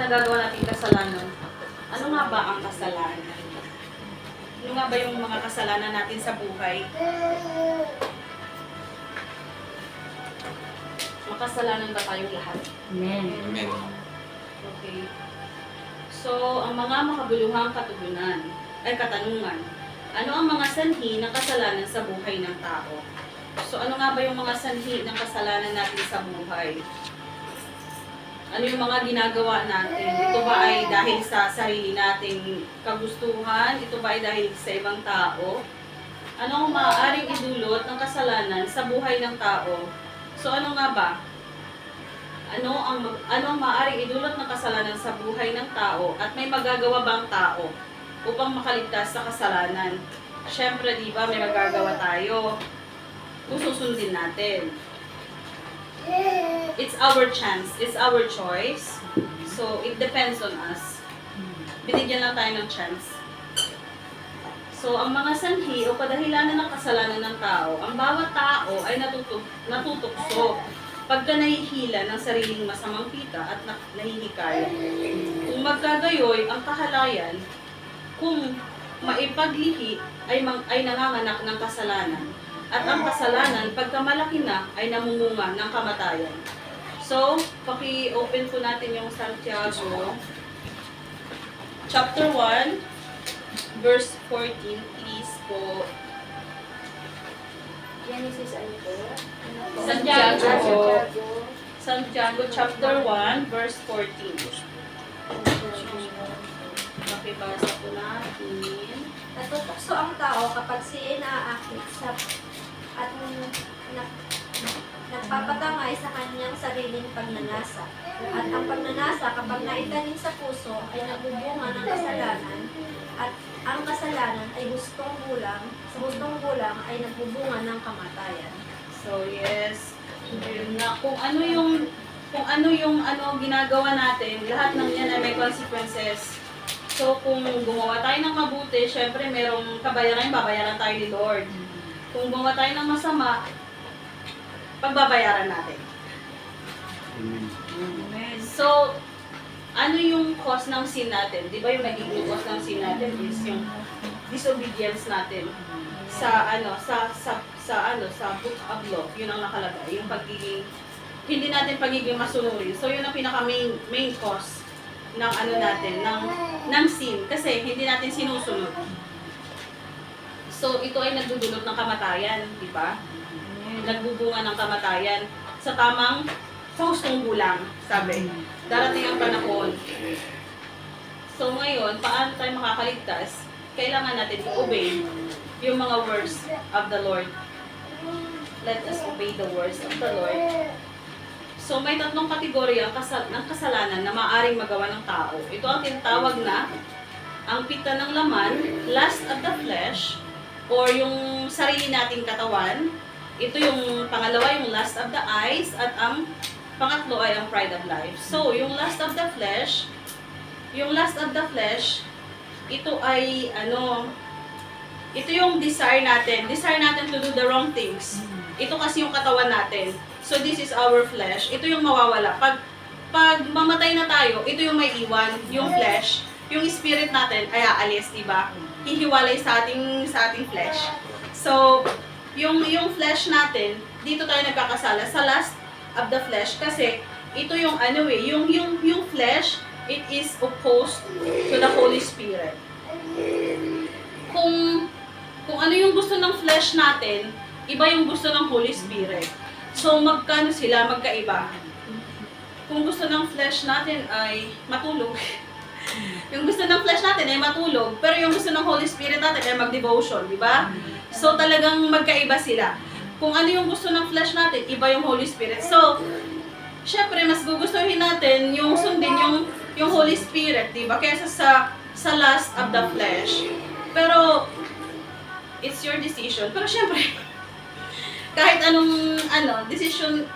nagagawa nating kasalanan. Ano nga ba ang kasalanan? Ano nga ba yung mga kasalanan natin sa buhay? Makasalanan ba tayong lahat? Amen. Amen. Okay. So, ang mga makabuluhang katanungan, ano ang mga sanhi ng kasalanan sa buhay ng tao? So, ano nga ba yung mga sanhi ng kasalanan natin sa buhay? Ano yung mga ginagawa natin? Ito ba ay dahil sa sarili nating kagustuhan? Ito ba ay dahil sa ibang tao? Ano ang maaaring idulot ng kasalanan sa buhay ng tao? So, ano nga ba? Ano ang maaaring idulot ng kasalanan sa buhay ng tao at may magagawa bang tao upang makaligtas sa kasalanan? Siyempre, di ba, may magagawa tayo kung susundin natin. It's our chance, it's our choice. So, it depends on us. Binigyan lang tayo ng chance. So, ang mga sanhi o kadahilanan ng kasalanan ng tao, ang bawat tao ay natutokso pagka nahihila ng sariling masamang pita at nahihikayat. Kung magkagayoy ang kahalayan, kung maipaglihi ay nanganganak ng kasalanan, at ang kasalanan pagka malaki na ay namumunga ng kamatayan. So, paki-open po natin yung Santiago chapter 1 verse 14, please po. Genesis ano po? Santiago chapter 1 verse 14. Makibasa po natin. Natutokso ang tao kapag siya naaakit at nagpapatangay sa kanyang sariling pagnanasa. At ang pagnanasa kapag naitanim sa puso ay nagbubunga ng kasalanan, at ang kasalanan ay sa hustong gulang ay nagbubunga ng kamatayan. So yes, yun na, kung ano yung ginagawa natin, lahat ng yan ay may consequences. So kung gumawa tayo ng mabuti, syempre merong kabayaran, babayaran tayo ni Lord. Kung gumawa tayo ng masama, pagbabayaran natin. Amen. So, ano yung cause ng sin natin? Di ba yung nagiging cause ng sin natin is yung disobedience natin sa book of law. Yun ang nakalagay, yung hindi natin pagiging masunurin. So, yun ang pinaka main cause ng ng sin kasi hindi natin sinusunod. So, ito ay nagdudulot ng kamatayan, di ba? Nagbubunga ng kamatayan sa hustong gulang, sabi. Darating ang panahon. So ngayon, paano tayo makakaligtas? Kailangan natin i-obey yung mga words of the Lord. Let us obey the words of the Lord. So may tatlong kategorya ng kasalanan na maaaring magawa ng tao. Ito ang tinatawag na ang pita ng laman, lust of the flesh, or yung sarili nating katawan. Ito yung pangalawa, yung lust of the eyes, at ang pangatlo ay ang pride of life. So, yung lust of the flesh, ito ay ito yung desire natin to do the wrong things. Ito kasi yung katawan natin. So, this is our flesh. Ito yung mawawala. Pag mamatay na tayo, ito yung may iwan, yung flesh. Yung spirit natin ay aalis, diba? Hihiwalay sa ating flesh. So, yung flesh natin, dito tayo nagkakasala sa lust of the flesh kasi ito yung yung flesh, it is opposed to the Holy Spirit. Kung ano yung gusto ng flesh natin, iba yung gusto ng Holy Spirit. So magkaiba. Kung gusto ng flesh natin ay matulog. Yung gusto ng flesh natin ay matulog, pero yung gusto ng Holy Spirit natin ay mag-devotion, di ba? So talagang magkaiba sila. Kung ano yung gusto ng flesh natin, iba yung Holy Spirit. So, syempre, mas gugustuhin natin yung sundin yung Holy Spirit, di ba? Kaysa sa lust of the flesh. Pero, it's your decision. Pero syempre, kahit anong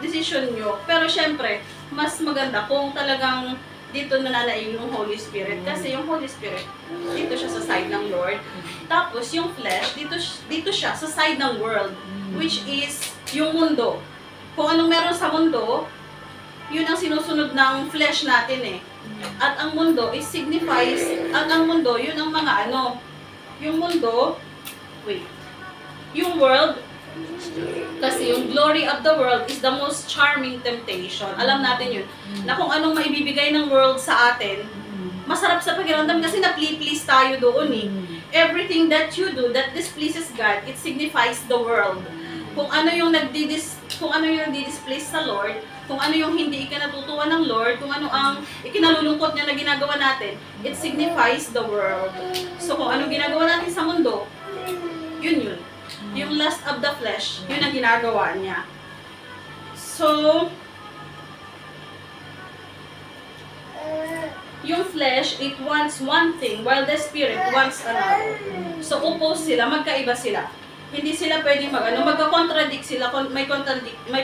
decision nyo. Pero syempre, mas maganda kung talagang dito nananaig yung Holy Spirit. Kasi yung Holy Spirit, dito siya sa side ng Lord. Tapos yung flesh, dito siya sa side ng world. Which is yung mundo. Kung anong meron sa mundo, yun ang sinusunod ng flesh natin eh. At ang mundo is signifies, at ang mundo, yun ang mga ano, yung mundo, wait, yung world, kasi yung glory of the world is the most charming temptation. Alam natin yun, na kung anong maibibigay ng world sa atin, masarap sa pakiramdam kasi na-please tayo doon eh. Everything that you do that displeases God, it signifies the world. Kung ano yung nagdi-displace sa Lord, kung ano yung hindi ikinatutuwa ng Lord, kung ano ang ikinalulungkot niya na ginagawa natin, it signifies the world. So kung ano ginagawa natin sa mundo, yun. Yung lust of the flesh, yun ang ginagawa niya. So, yung flesh, it wants one thing, while the spirit wants another. So, opposed sila, magkaiba sila. Hindi sila pwedeng magka-contradict sila, may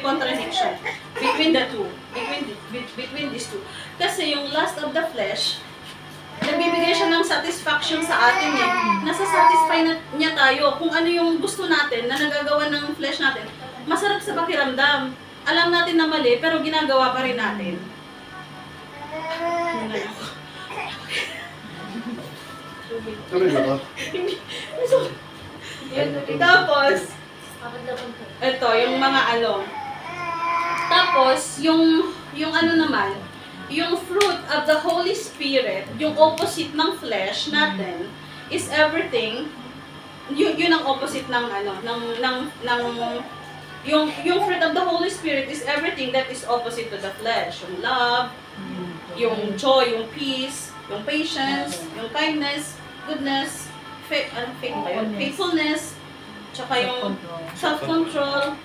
contradiction between the two, between these two. Kasi yung lust of the flesh, nagbibigay siya ng satisfaction sa atin eh. Nasa-satisfy niya tayo kung ano yung gusto natin na nagagawa ng flesh natin. Masarap sa pakiramdam. Alam natin na mali, pero ginagawa pa rin natin. Tuloy ba ba? Tapos, ito, yung mga ano. Tapos, yung ano naman, yung fruit of the Holy Spirit, yung opposite ng flesh natin, is everything, yun ang opposite ng ano, yung fruit of the Holy Spirit is everything that is opposite to the flesh. Yung love, yung joy, yung peace, yung patience, yung kindness, goodness, faithfulness, tsaka yung self-control.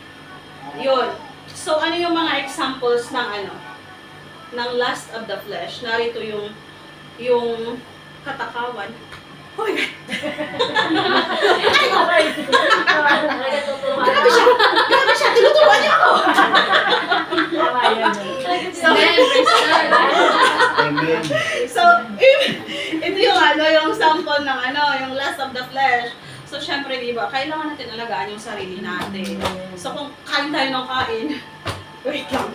Yun. So, ano yung mga examples ng ano? Ng lust of the flesh. Narito yung katakawan. Oh my God! Grabe siya! Tinuturuan niya ako! Amen. So, ito yung ano, yung sample ng ano, yung lust of the flesh. So, syempre, di ba, kailangan natin alagaan yung sarili natin. So, kung kain tayo ng kain, wait lang.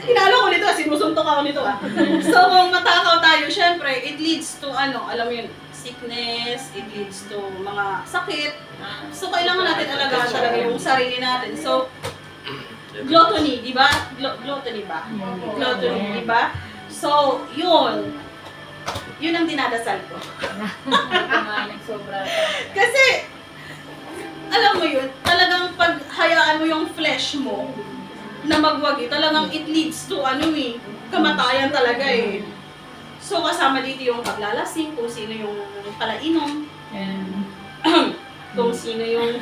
Hinalo ko nito, sinusuntok ako nito ah. So, kung matakaw tayo, syempre, it leads to ano, alam mo yun, sickness, it leads to mga sakit. So, kailangan natin alagaan talaga yung sarili natin. So, gluttony, di ba? Gluttony ba? Gluttony, di ba? So, yun ang dinadasal ko. Kasi, alam mo yun, talagang paghayaan mo yung flesh mo na magwagi, talagang it leads to ano eh, kamatayan talaga eh. So, kasama dito yung paglalasing, kung sino yung palainom, kung sino yung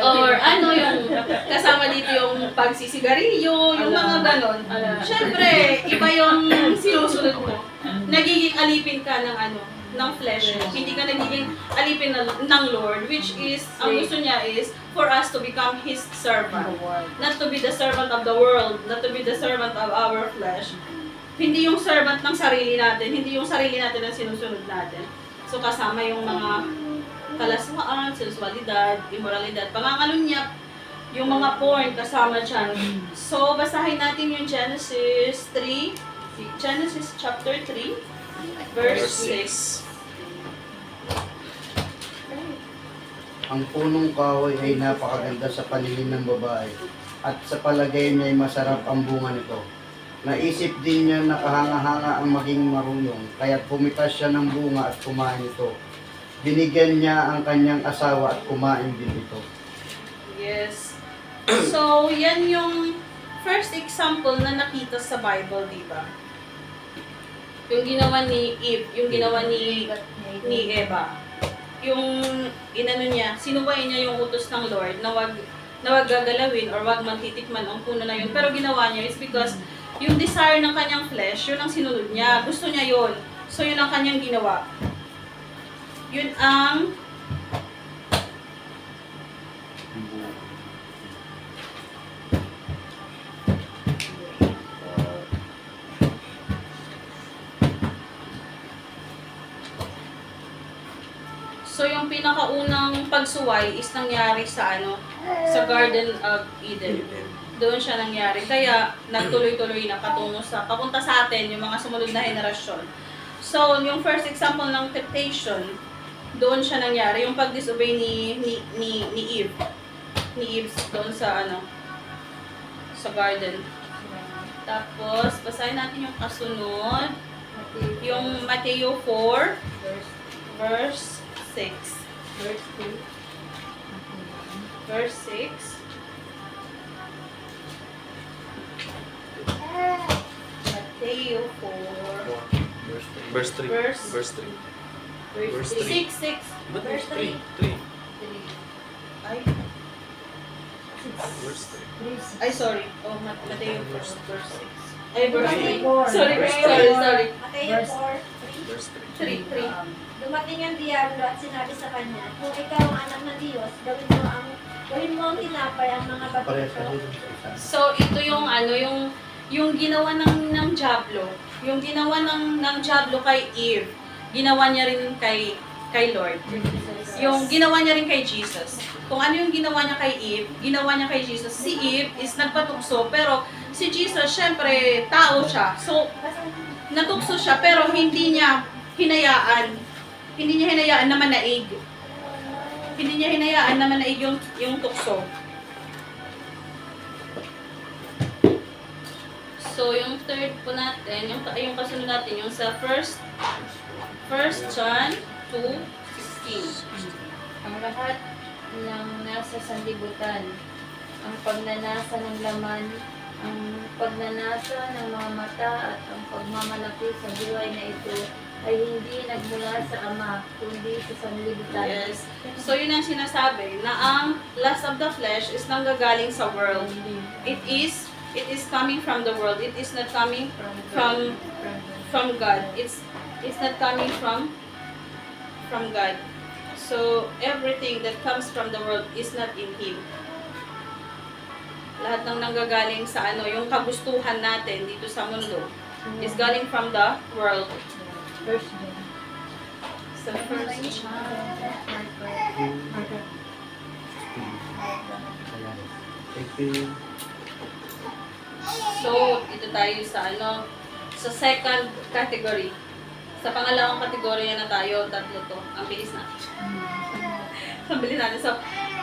or ano yung kasama dito yung pagsisigarilyo, yung mga ganon. Siyempre, iba yung sinusunod mo. Nagiging alipin ka ng ano, ng flesh mo. Hindi ka nagiging alipin ng Lord, which is, ang gusto niya is for us to become His servant. Not to be the servant of the world, not to be the servant of our flesh. Hindi yung servant ng sarili natin, hindi yung sarili natin ang sinusunod natin. So kasama yung mga kalaswaan, sensualidad, immoralidad, pangangalunyap, yung mga porn kasama dyan. So, basahin natin yung Genesis chapter 3, verse 6. Ang punong kahoy ay napakaganda sa paningin ng babae at sa palagay niya ay masarap ang bunga nito. Naisip din niya na kahanga-hanga ang maging marunong, kaya't pumitas siya ng bunga at kumain ito. Binigyan niya ang kanyang asawa at kumain din ito. Yes. So, yan yung first example na nakita sa Bible, di ba? Yung ginawa ni Eve, yung ginawa ni Eva. Yung inano niya, sinuway niya yung utos ng Lord na wag gagalawin or wag magtitikman ang puno na yun. Pero ginawa niya is because yung desire ng kanyang flesh, yun ang sinunod niya. Gusto niya yun. So, yun ang kanyang ginawa. Yun ang So, yung pinakaunang pagsuway is nangyari sa sa Garden of Eden. Doon siya nangyari. Kaya nagtuloy-tuloy na papunta sa atin yung mga sumunod na henerasyon. So, yung first example ng temptation, doon siya nangyari. Yung pag-disobey ni Eve. Ni Eve doon sa sa garden. Tapos, basahin natin yung kasunod. Yung Mateo 4, verse 6. Verse 6. Mateo 4. Verse 3. Verse- Verse 3. Verse Verse 3. 3. 6. Ba't Verse 3? 3. 3. Ay, Verse 3. ay, sorry. Oh, Mateo 4, verse 6. Ay, verse Mateo 3. Sorry, Verse sorry. Mateo 4, 3. Verse 3, 3. Dumating ang Diablo at sinabi sa kanya, kung ikaw ang anak ng Diyos, gawin mo ang tinapay ang mga bato Parehas ito. kasi dun sa isa. So, ito yung yung ginawa ng Diablo. Yung ginawa ng Diablo kay Eve, ginawa niya rin kay Lord. Yung ginawa niya rin kay Jesus. Kung ano yung ginawa niya kay Eve, ginawa niya kay Jesus. Si Eve is nagpatukso, pero si Jesus, syempre, tao siya. So, natukso siya, pero hindi niya hinayaan na manaig. Hindi niya hinayaan na manaig yung tukso. So, yung third po natin, yung kasunod natin, yung sa first John 2:16. Ang lahat ng nasa sanlibutan, ang pagnanasa ng laman, ang pagnanasa ng mga mata at ang pagmamalaki sa buhay na ito ay hindi nagmula sa Ama, kundi sa sanlibutan. Yes. So, yun ang sinasabi, na ang lust of the flesh is nanggagaling sa world. It is coming from the world. It is not coming from God. It's not coming from God. So, everything that comes from the world is not in Him. Lahat ng nanggagaling sa yung kagustuhan natin dito sa mundo is galing from the world. First John. Sa first Ayan. Thank you. So, ito tayo sa sa second category. Sa pangalawang kategorya na tayo, tatlo to. Ang bilis natin. Ang bilis natin. So,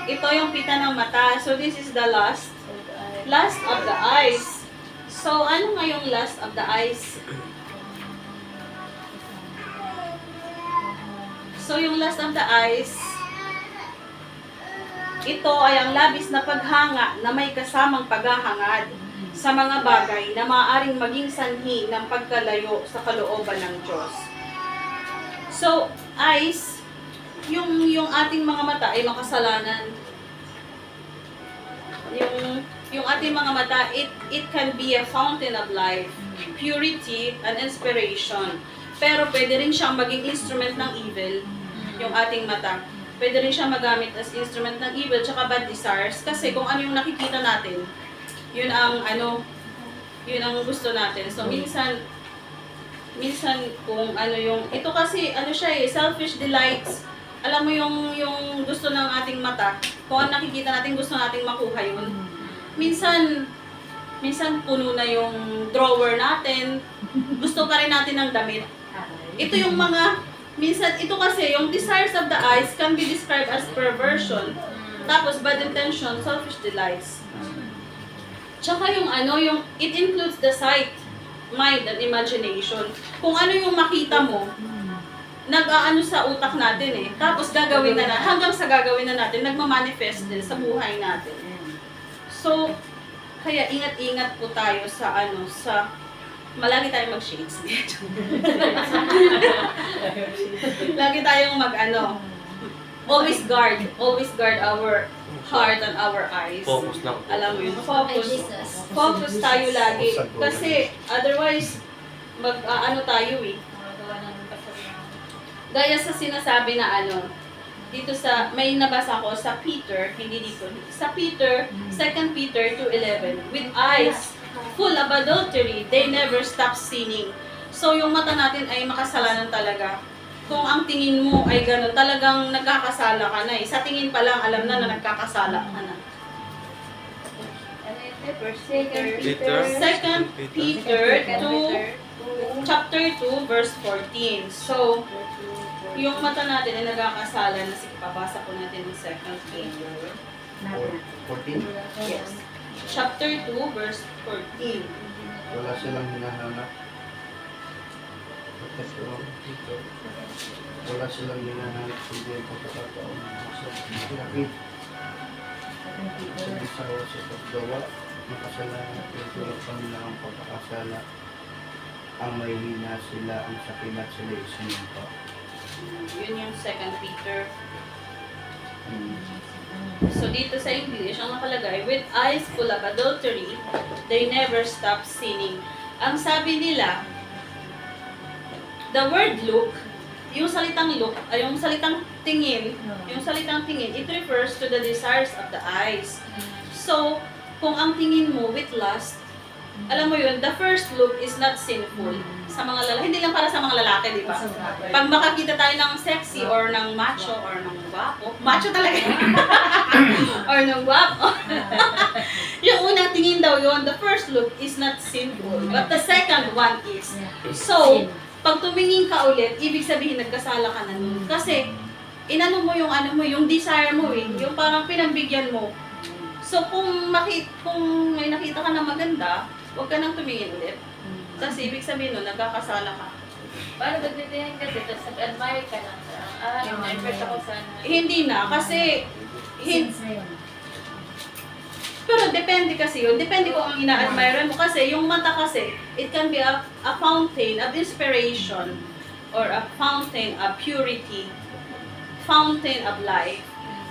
ito yung pita ng mata. So, this is the lust. Lust of the eyes. So, ano nga yung lust of the eyes? So, yung lust of the eyes, ito ay ang labis na paghanga na may kasamang paghahangad sa mga bagay na maaaring maging sanhi ng pagkalayo sa kalooban ng Diyos. So, eyes, yung ating mga mata ay makasalanan. Yung ating mga mata, it can be a fountain of life, purity, and inspiration. Pero pwede rin siyang maging instrument ng evil, yung ating mata. Pwede rin siyang magamit as instrument ng evil tsaka bad desires. Kasi kung ano yung nakikita natin, yun ang gusto natin. So, minsan kung ito kasi, siya selfish delights. Alam mo yung gusto ng ating mata, kung ano nakikita natin, gusto nating makuha yun. Minsan puno na yung drawer natin, gusto pa rin natin ng damit. Ito yung ito kasi, yung desires of the eyes can be described as perversion. Tapos, bad intention, selfish delights. Tsaka it includes the sight, mind, and imagination. Kung ano yung makita mo, nag-aano sa utak natin Tapos gagawin na hanggang sa gagawin na natin, nagmamanifest din sa buhay natin. So, kaya ingat-ingat po tayo sa malagi tayong mag-shades. Lagi tayong always guard our heart and our eyes. Focus lang. Alam mo yun, Ay, focus. Jesus. Focus tayo lagi. Kasi, otherwise, tayo Magawa ng kasalanan. Gaya sa sinasabi na dito may nabasa ko sa Peter, hindi dito. Sa Peter, 2 Peter 2:11, with eyes full of adultery, they never stop sinning. So, yung mata natin ay makasalanan talaga. kung ang tingin mo ay gano'n, talagang nagkakasala ka na eh. Sa tingin pa lang, alam na nakakasala ka na. Ano ito? First Peter. Peter. Second Peter 2, chapter 2, verse 14. So, yung mata natin ay nagkakasala na. Sige, papasa po natin yung second Peter. 14. Yes. Chapter 2, verse 14. Wala silang hinahanap. Wala silang hinahanap. Hindi ang pagkakataon. Pinakit. Sabi sa sa paggawa, makasalanan at tulad kanila ang pagkakasala. Ang may hina sila, ang sakit at sila isinumpa. Yun yung second Peter. So dito sa English, ang nakalagay, with eyes full of adultery, they never stop sinning. Ang sabi nila, the word look, yung salitang look, ay yung salitang tingin, it refers to the desires of the eyes. So, kung ang tingin mo with lust, alam mo yun, the first look is not sinful sa mga lalaki. Hindi lang para sa mga lalaki, di ba? Pag makakita tayo ng sexy or ng macho or ng guwapo, macho talaga or ng guwapo. Yung unang tingin daw yun, the first look is not sinful. But the second one is. So, pag tumingin ka ulit, ibig sabihin nagkasala ka na nun. Kasi, inano mo yung ano mo, yung desire mo eh, yung parang pinambigyan mo. So, kung may nakita ka na maganda, huwag ka nang tumingin ulit. Kasi ibig sabihin nun, nagkakasala ka. Paano pagtitingin kasi, tapos nag-admire ka lang. Nag-admire ako sa ano. Hindi na, kasi, pero depende kasi yun. Depende kung ang ina-admire mo. Kasi yung mata kasi, it can be a fountain of inspiration or a fountain of purity, fountain of life.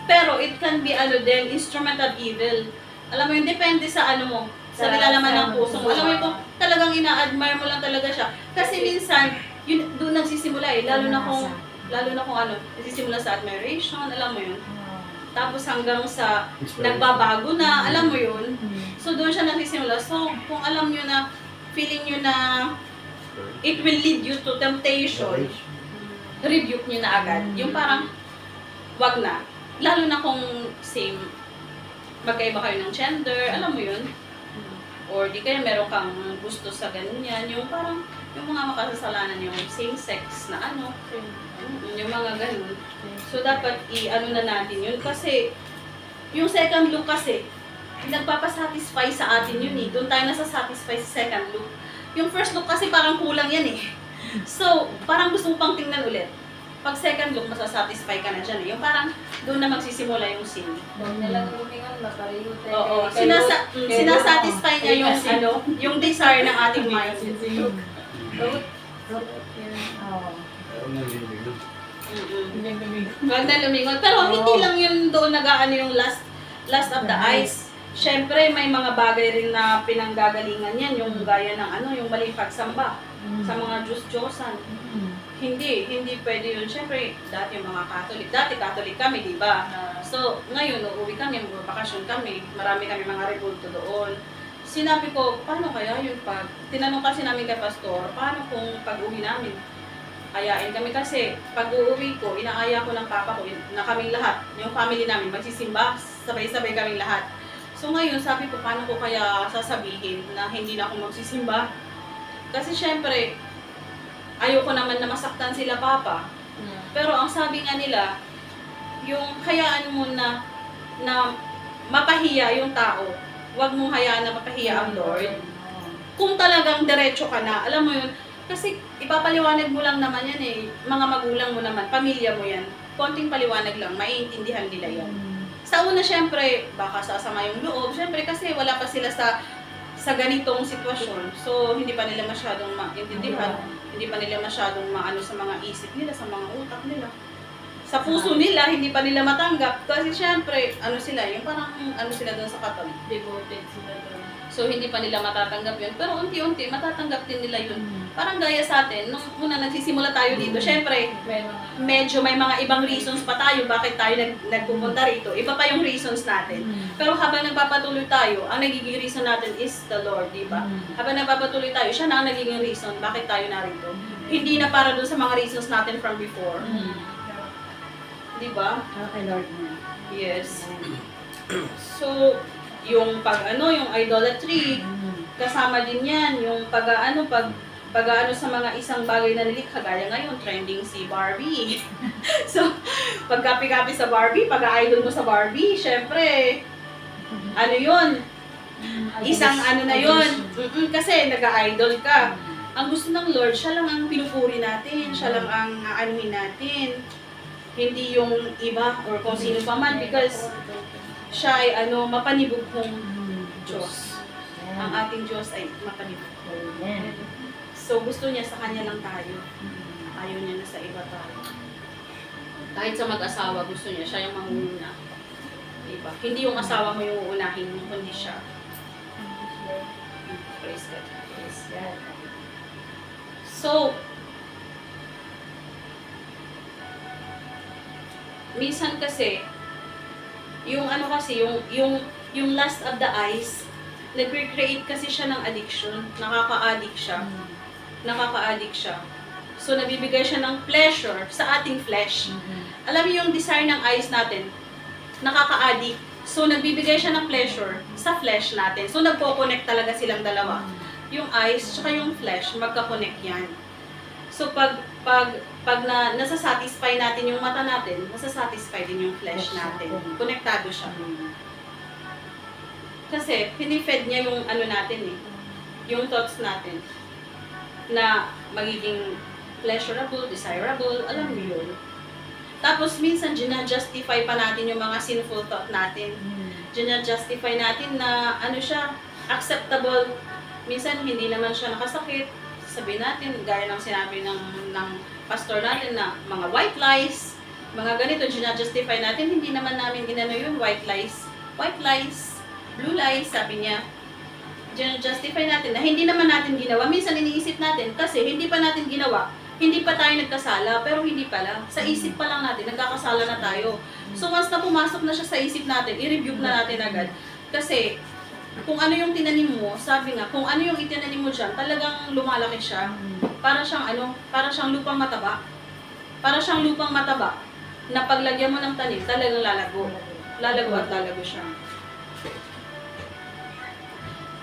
Pero it can be din, instrument of evil. Alam mo yun, depende sa ano mo, sa nilalaman ng puso mo. Alam mo yun, kung talagang ina-admire mo lang talaga siya. Kasi minsan, yun doon nagsisimula eh. Lalo na kung nagsisimula sa admiration, alam mo yun. Tapos hanggang sa nagbabago na, alam mo yun. So doon siya nagsisimula. So kung alam nyo na, feeling nyo na it will lead you to temptation, rebuke nyo na agad. Yung parang, wag na. Lalo na kung same, magkaiba kayo ng gender, alam mo yun. Or di kaya meron kang gusto sa ganyan. Yung parang, yung mga makasasalanan yung same sex na ano. Yung mga ganun. So, dapat i-ano na natin yun. Kasi, yung second look kasi, nagpapasatisfy sa atin yun eh. Doon tayo nasasatisfy sa second look. Yung first look kasi parang kulang yan eh. So, parang gusto mo pang tingnan ulit. Pag second look, masasatisfy ka na dyan eh. Yung parang doon na magsisimula yung sin. Huwag na lang lumingon, mapariho tayo. Oo. Sinasatisfy niya yung ano, yung desire ng ating mind. Pero naliligo. Huwag na lumingon. Pero hindi lang yun doon nag-aano yung last of the eyes. Siyempre, may mga bagay rin na pinanggagalingan yan. Yung gaya ng ano, yung maling pagsamba sa mga Diyos-Diyosan. Hindi pwede yun. Siyempre, dati yung mga Catholic. Dati Catholic kami, di ba? So, ngayon, uuwi kami, bakasyon kami. Marami kami mga rebulto doon. Sinabi ko, paano kaya yun pag... Tinanong kasi namin kay Pastor, paano kung pag-uwi namin? Ayain kami kasi pag uuwi ko, inaaya ko ng papa ko na kaming lahat, yung family namin, magsisimba, sabay-sabay kaming lahat. So ngayon, sabi ko, paano ko kaya sasabihin na hindi na ako magsisimba? Kasi syempre, ayoko naman na masaktan sila papa. Pero ang sabi nga nila, yung hayaan mo na mapahiya yung tao, huwag mong hayaan na mapahiya ang Lord. Kung talagang diretso ka na, alam mo yun, kasi ipapaliwanag mo lang naman yan eh, mga magulang mo naman, pamilya mo yan, konting paliwanag lang, maiintindihan nila yan. Sa una, syempre, baka sasama yung loob, syempre kasi wala pa sila sa ganitong sitwasyon, so hindi pa nila masyadong maintindihan, hindi pa nila masyadong maano sa mga isip nila, sa mga utak nila. Sa puso nila, hindi pa nila matanggap, kasi syempre, ano sila, yung parang ano sila doon sa Catholic. Devoted sila doon. So, hindi pa nila matatanggap yun. Pero unti-unti, matatanggap din nila yun. Parang gaya sa atin, nung una nagsisimula tayo dito, syempre, May mga medyo may mga ibang reasons pa tayo bakit tayo nagpupunta rito. Iba pa yung reasons natin. Pero habang nagpapatuloy tayo, ang nagiging reason natin is the Lord, di ba? Habang nagpapatuloy tayo, siya na ang nagiging reason bakit tayo narito. Hindi na para dun sa mga reasons natin from before. Di ba? kay Lord na. Yes. So, yung yung idolatry, kasama din yan, yung pag-ano sa mga isang bagay na nilikha, gaya ngayon, trending si Barbie. So, pagkapi-kapi sa Barbie, pag-idol mo sa Barbie, syempre, ano yun? Isang ano na yun. Kasi nag-idol ka. Ang gusto ng Lord, siya lang ang pinupuri natin, siya lang ang aanuhin natin. Hindi yung iba or kung sino pa man because siya ay mapanibog kong Diyos. Ang ating Diyos ay mapanibog. So, gusto niya sa Kanya lang tayo. Ayaw niya na sa iba tayo. Kahit sa mag-asawa, gusto niya, siya yung manguna. Diba? Hindi yung asawa mo yung uunahin mo, kundi siya. Praise God. So, minsan kasi, yung lust of the eyes, nag-create kasi siya ng addiction. Nakaka-addict siya. So, nabibigay siya ng pleasure sa ating flesh. Alam niyo yung desire ng eyes natin, nakaka-addict. So, nagbibigay siya ng pleasure sa flesh natin. So, nagpo-connect talaga silang dalawa. Yung eyes, tsaka yung flesh, magka-connect yan. So, pag nasasatisfy natin yung mata natin, nasasatisfy din yung flesh natin. Konektado siya. Kasi, pinifed niya yung natin yung thoughts natin na magiging pleasurable, desirable, alam mo yun. Tapos, minsan, gina-justify pa natin yung mga sinful thought natin. Gina-justify natin na, siya, acceptable. Minsan, hindi naman siya nakasakit. Sabihin natin, gaya ng sinabi ng pastor natin na mga white lies, mga ganito, gina-justify natin, hindi naman namin yun, white lies, blue lies, sabi niya. Gina-justify natin na hindi naman natin ginawa. Minsan iniisip natin, kasi hindi pa natin ginawa, hindi pa tayo nagkasala, pero hindi pala. Sa isip pa lang natin, nagkakasala na tayo. So once na pumasok na siya sa isip natin, i-review na natin agad. Kasi, kung ano yung tinanim mo, sabi nga, kung ano yung itinanim mo dyan, talagang lumalaki siya. Para siyang lupang mataba. Na paglagyan mo ng tanim, talagang lalago. Lalago at lalago siya.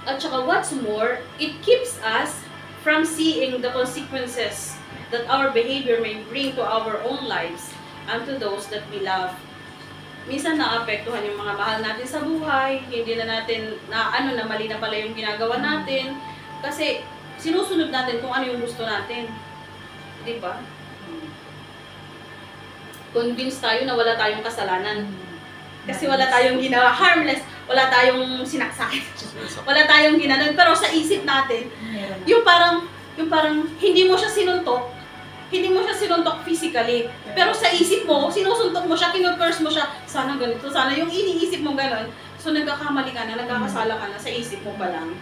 At saka what's more, it keeps us from seeing the consequences that our behavior may bring to our own lives and to those that we love. Minsan naapektuhan yung mga mahal natin sa buhay, hindi na natin na mali na pala yung ginagawa natin kasi sinusunod natin kung ano yung gusto natin. 'Di ba? Convinced tayo na wala tayong kasalanan. Kasi wala tayong ginawa, harmless, wala tayong sinaksak. Wala tayong ginanon, pero sa isip natin, yung parang hindi mo siya sinuntok physically. Pero sa isip mo, sinusuntok mo siya, kinurse mo siya, sana ganito, sana yung iniisip mo ganon. So nagkakamali ka na, nagkakasala ka na sa isip mo pa lang.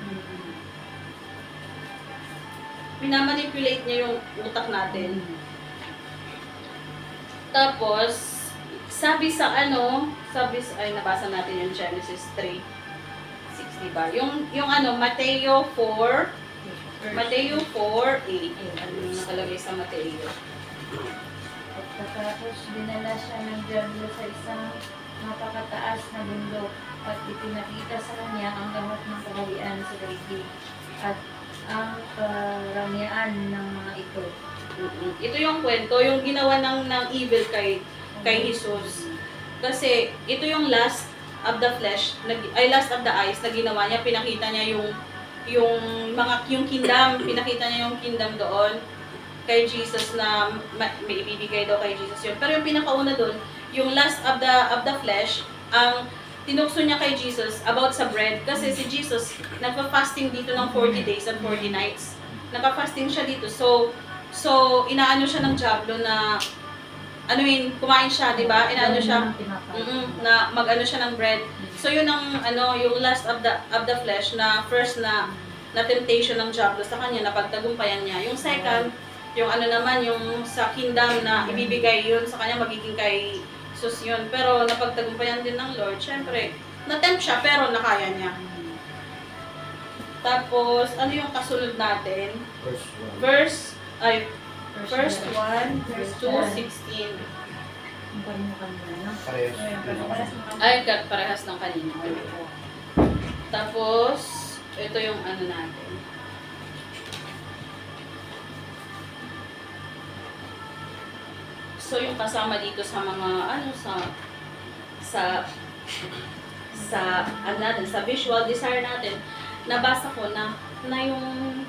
Minamanipulate niya yung utak natin. Tapos, nabasa natin yung Genesis 3:6, diba? Yung Mateo 4:8. Ano yung nakalagay sa Mateo? At katapos dinala siya ng diablo sa isang napakataas na bundok at ipinakita sa kanya ang lahat ng kaharian sa daigdig at ang karamihan ng mga ito. Ito yung kwento, yung ginawa ng evil kay Jesus. Kasi ito yung lust of the flesh, lust of the eyes na ginawa niya, pinakita niya yung kingdom, pinakita niya yung kingdom doon kay Jesus na may ibibigay daw kay Jesus yun. Pero yung pinakauna doon, yung lust of the flesh, ang tinukso niya kay Jesus about sa bread. Kasi si Jesus, nagpa-fasting dito ng 40 days and 40 nights. Nagpa-fasting siya dito. So inaano siya ng diablo na kumain siya, di ba? Inaano siya, na mag-ano siya ng bread. So yun ang yung last of the flesh na first na temptation ng diablo sa kanya, napagtagumpayan niya. Yung second, yung naman, yung sa kingdom na ibibigay yun sa kanya, magiging kay Jesus yun. Pero napagtagumpayan din ng Lord. Syempre, na-tempt siya, pero nakaya niya. Tapos, ano yung kasunod natin? First one. First 1, verse 2, 16. Parehas. Ay, parehas ng kanina. Tapos, ito yung natin. So, yung kasama dito sa mga, sa visual desire natin, nabasa ko na yung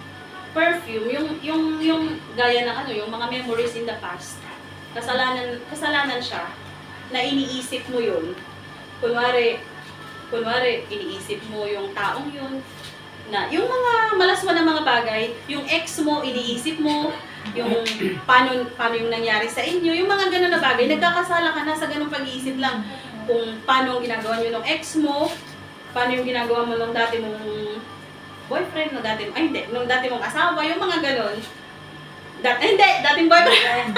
perfume, yung gaya ng yung mga memories in the past. Kasalanan siya na iniisip mo yun. Kunwari iniisip mo yung taong yun, na yung mga malaswa na mga bagay, yung ex mo, iniisip mo, yung paano yung nangyari sa inyo, yung mga ganun na bagay, nagkakasala ka na sa ganung pag-iisip lang. Kung paano ang ginagawa nyo ng ex mo, paano yung ginagawa mo nung dati mong boyfriend, nung dati mong asawa, yung mga ganun. Dating boyfriend.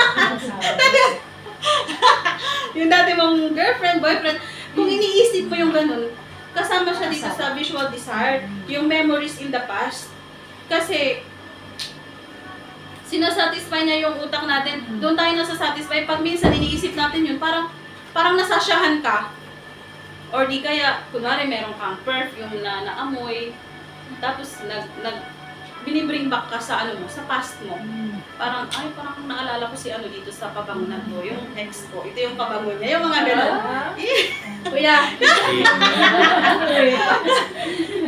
Yung dati mong girlfriend, boyfriend, kung iniisip mo yung ganun, kasama siya dito sa visual desire, yung memories in the past. Kasi, sinasatisfy niya yung utak natin. Doon tayo nasasatisfy. Pag minsan iniisip natin yun, parang nasasyahan ka. Or di kaya, kunwari meron kang perfume na naamoy, tapos binibring back ka sa sa past mo. Parang naalala ko si dito sa pabango na to, yung ex ko. Ito yung pabango niya, yung mga gano'n. Kuya!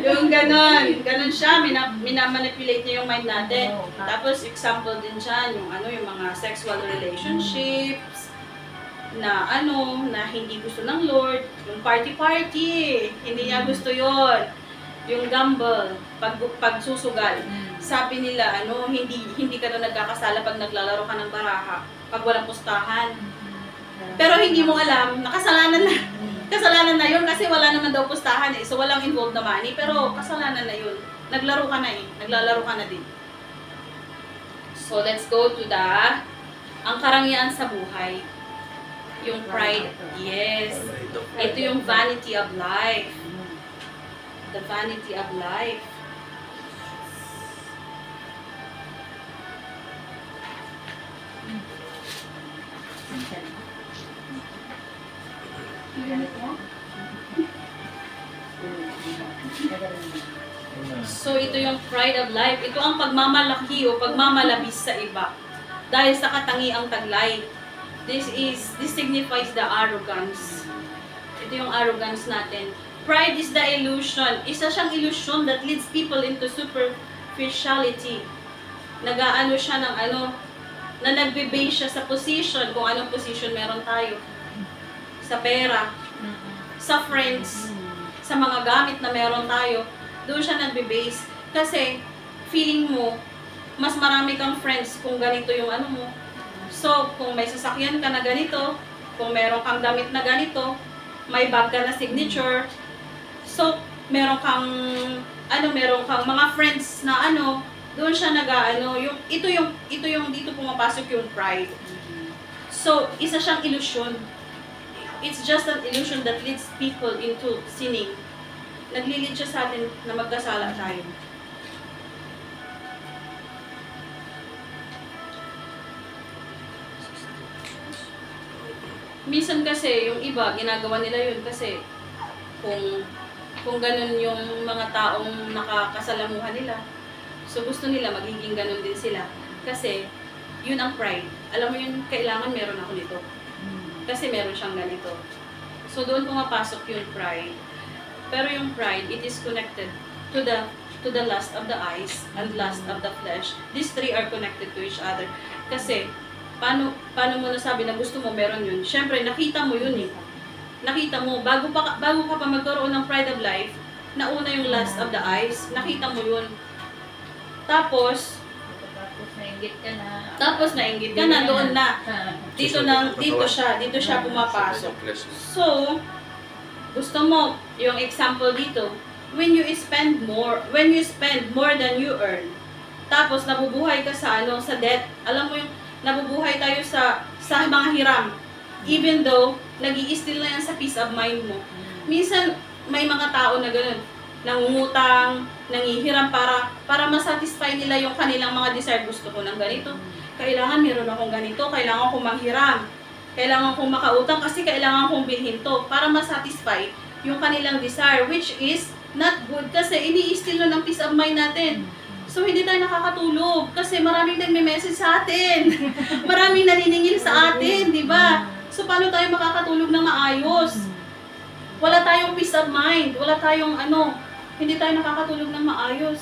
Yung gano'n siya, minamanipulate niya yung mind natin. Tapos example din siya, yung mga sexual relationships, na hindi gusto ng Lord, yung party, hindi niya gusto yon. Yung gamble, pagsusugal. Sabi nila, hindi ka na nagkakasala pag naglalaro ka ng baraha, pag walang pustahan. Pero hindi mo alam, kasalanan na yun kasi wala naman daw pustahan So walang involved na money, pero kasalanan na yun. Naglalaro ka na din. So let's go to ang karangyaan sa buhay. Yung pride, yes. Ito yung vanity of life. The vanity of life. So ito yung pride of life. Ito ang pagmamalaki o pagmamalabis sa iba. Dahil sa katangiang taglay. This signifies the arrogance. Ito yung arrogance natin. Pride is the illusion. Isa siyang illusion that leads people into superficiality. Nag-aano siya ng na nagbe-base siya sa position, kung anong position meron tayo. Sa pera, sa friends, sa mga gamit na meron tayo, doon siya nagbe-base. Kasi, feeling mo, mas marami kang friends kung ganito yung mo. So, kung may sasakyan ka na ganito, kung meron kang damit na ganito, may bag ka na signature, so, meron kang mga friends na doon siya ito yung dito pumapasok yung pride. So, isa siyang illusion. It's just an illusion that leads people into sinning. Naglilid siya sa atin na magkasala tayo. Minsan kasi, yung iba, ginagawa nila yun kasi kung ganun yung mga taong nakakasalamuhan nila, so gusto nila magiging ganun din sila. Kasi, yun ang pride. Alam mo yun, kailangan meron ako nito. Kasi meron siyang ganito. So, doon pumapasok yung pride. Pero yung pride, it is connected to the lust of the eyes and lust of the flesh. These three are connected to each other. Kasi, paano mo nasabi na gusto mo meron yun? Siyempre, nakita mo yun eh. Nakita mo, bago ka pa magkaroon ng pride of life, nauna yung lust of the eyes, nakita mo yun. Tapos, Tapos nainggit ka na. Tapos nainggit ka na, doon na. Ah. Dito siya pumapasok. So, gusto mo, yung example dito, when you spend more than you earn, tapos nabubuhay ka sa sa debt, alam mo yung nabubuhay tayo sa mga hiram, even though nag-i-steal na yan sa peace of mind mo. Minsan, may mga tao na ganun, nangungutang, nangihiram para masatisfy nila yung kanilang mga desire. Gusto ko ng ganito, kailangan meron akong ganito, kailangan kong manghiram, kailangan kong makautang kasi kailangan kong bilhin to para masatisfy yung kanilang desire, which is not good kasi ini-steal na ng peace of mind natin. So, hindi tayo nakakatulog kasi maraming nagme-message sa atin. Maraming naniningil sa atin, di ba? So, paano tayo makakatulog ng maayos? Wala tayong peace of mind. Wala tayong hindi tayo nakakatulog ng maayos.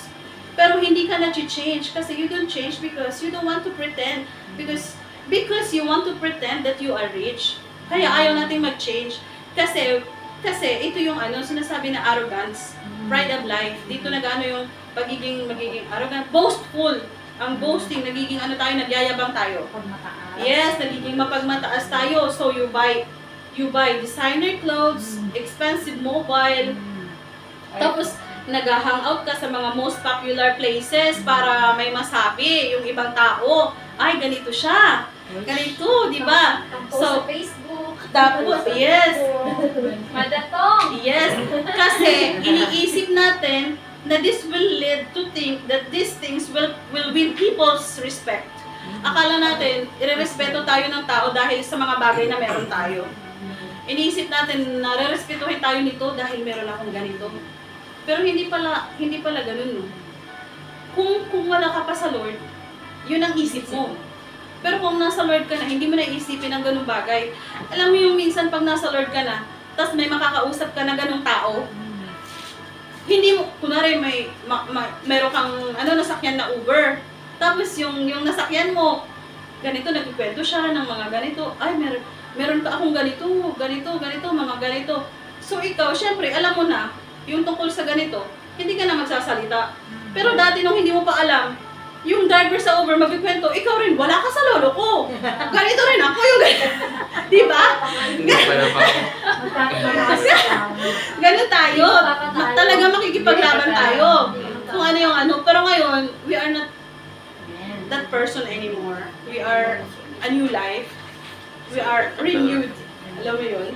Pero hindi ka na-change kasi you don't change because you don't want to pretend. Because you want to pretend that you are rich. Kaya ayaw natin mag-change. Kasi ito yung sinasabi na arrogance, pride of life. Dito yung magiging arrogant, boastful. Ang boasting, nagiging nagyayabang tayo. Yes, nagiging mapagmataas tayo. So you buy designer clothes, expensive mobile, tapos nag-hangout ka sa mga most popular places para may masabi yung ibang tao, ay ganito siya, ganito, di ba? Post So, sa Facebook. tapos, yes, Madatong! yes, kasi iniisip natin na this will lead to think that these things will win people's respect. Akala natin, irerespeto tayo ng tao dahil sa mga bagay na meron tayo. Iniisip natin na rerespetuhin tayo nito dahil meron akong ganito. Pero hindi pala ganun, no? Kung wala ka pa sa Lord, yun ang isip mo. Pero kung nasa Lord ka na, hindi mo na iisipin ang ganung bagay. Alam mo yung minsan pag nasa Lord ka na, tas may makakausap ka na ganung tao, hindi mo, kunwari meron kang nasakyan na Uber, tapos yung nasakyan mo, ganito, nagkikwento siya ng mga ganito, ay meron ka akong ganito, mga ganito. So ikaw, syempre, alam mo na, yung tungkol sa ganito, hindi ka na magsasalita. Pero dati nung hindi mo pa alam, yung driver sa Uber magkikwento, ikaw rin, wala ka sa lolo ko. Ganito rin ako yung ganito. Di ba? Ganun tayo. Talaga makikipaglaban tayo. Kung ano yung Pero ngayon, we are not that person anymore. We are a new life. We are renewed. Alam mo yun?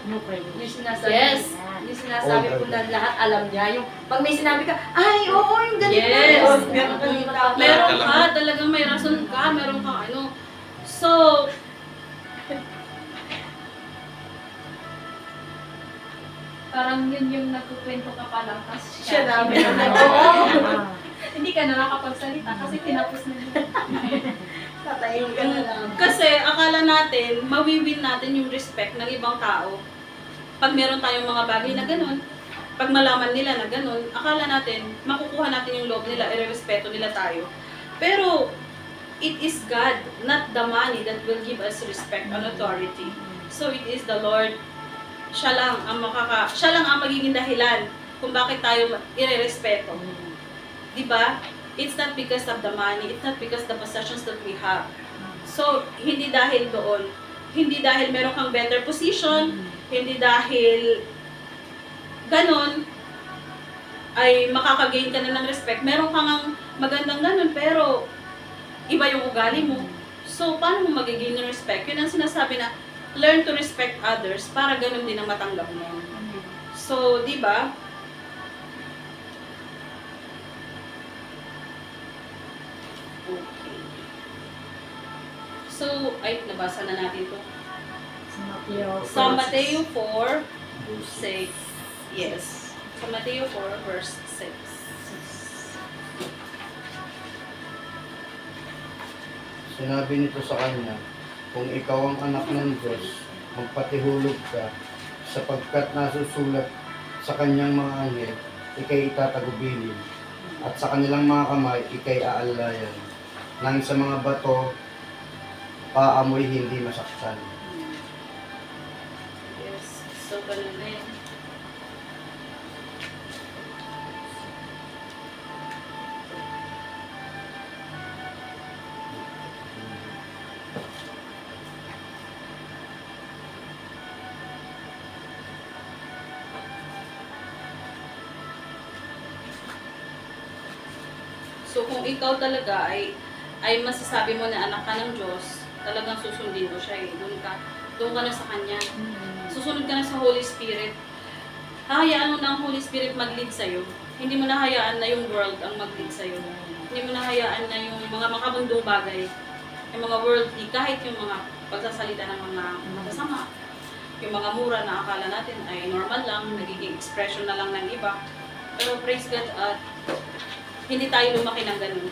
Yung sinasabi, Yes. yung sinasabi ko na lahat alam niya. Yung pag may sinabi ka, ay, oo, yung ganito. Yes. Meron Meron ka, talagang may rason ka, meron kang So, Parang yun yung nagkukwento ka pa lang kasi siya namin. Hindi ka na nakapagsalita kasi tinapos na yun. Tatayin ka na lang. kasi akala natin, mawiwin natin yung respect ng ibang tao. Pag meron tayong mga bagay na ganun, pag malaman nila na ganun, akala natin, makukuha natin yung loob nila, irerespeto nila tayo. Pero, it is God, not the money that will give us respect and authority. So, it is the Lord. Siya lang ang magiging dahilan kung bakit tayo irerespeto. Diba? It's not because of the money, it's not because the possessions that we have. So, hindi dahil doon, hindi dahil meron kang better position, hindi dahil ganon, ay makakagain ka na ng respect. Meron kang magandang ganon, pero iba yung ugali mo. So, paano mo magiging ng respect? Yun ang sinasabi na, learn to respect others para ganon din ang matanggap mo. So, di ba? Okay. So, ay, nabasa na natin to. Sa Mateo 4, 6. Yes. Sa Mateo 4, verse 6. Sinabi nito sa kanya, kung ikaw ang anak ng Diyos, magpatihulog ka, sapagkat nasusulat sa kanyang mga anghel, ikay itatagubilin, at sa kanilang mga kamay, ikay aalalayan, nang sa mga bato, paamoy hindi masaktan. Yes. So, ganun na yun. So kung ikaw talaga ay masasabi mo na anak ka ng Diyos, talagang susundin mo siya eh. Doon ka na sa Kanya. Susunod ka na sa Holy Spirit. Hahayaan mo na ang Holy Spirit mag-lead sa'yo. Hindi mo na hayaan na yung world ang mag-lead sa'yo. Hindi mo na hayaan na yung mga makabundong bagay, yung mga worldly, kahit yung mga pagsasalita ng mga masasama, yung mga mura na akala natin ay normal lang, nagiging expression na lang ng iba. Pero praise God, hindi tayo lumaki ng ganun.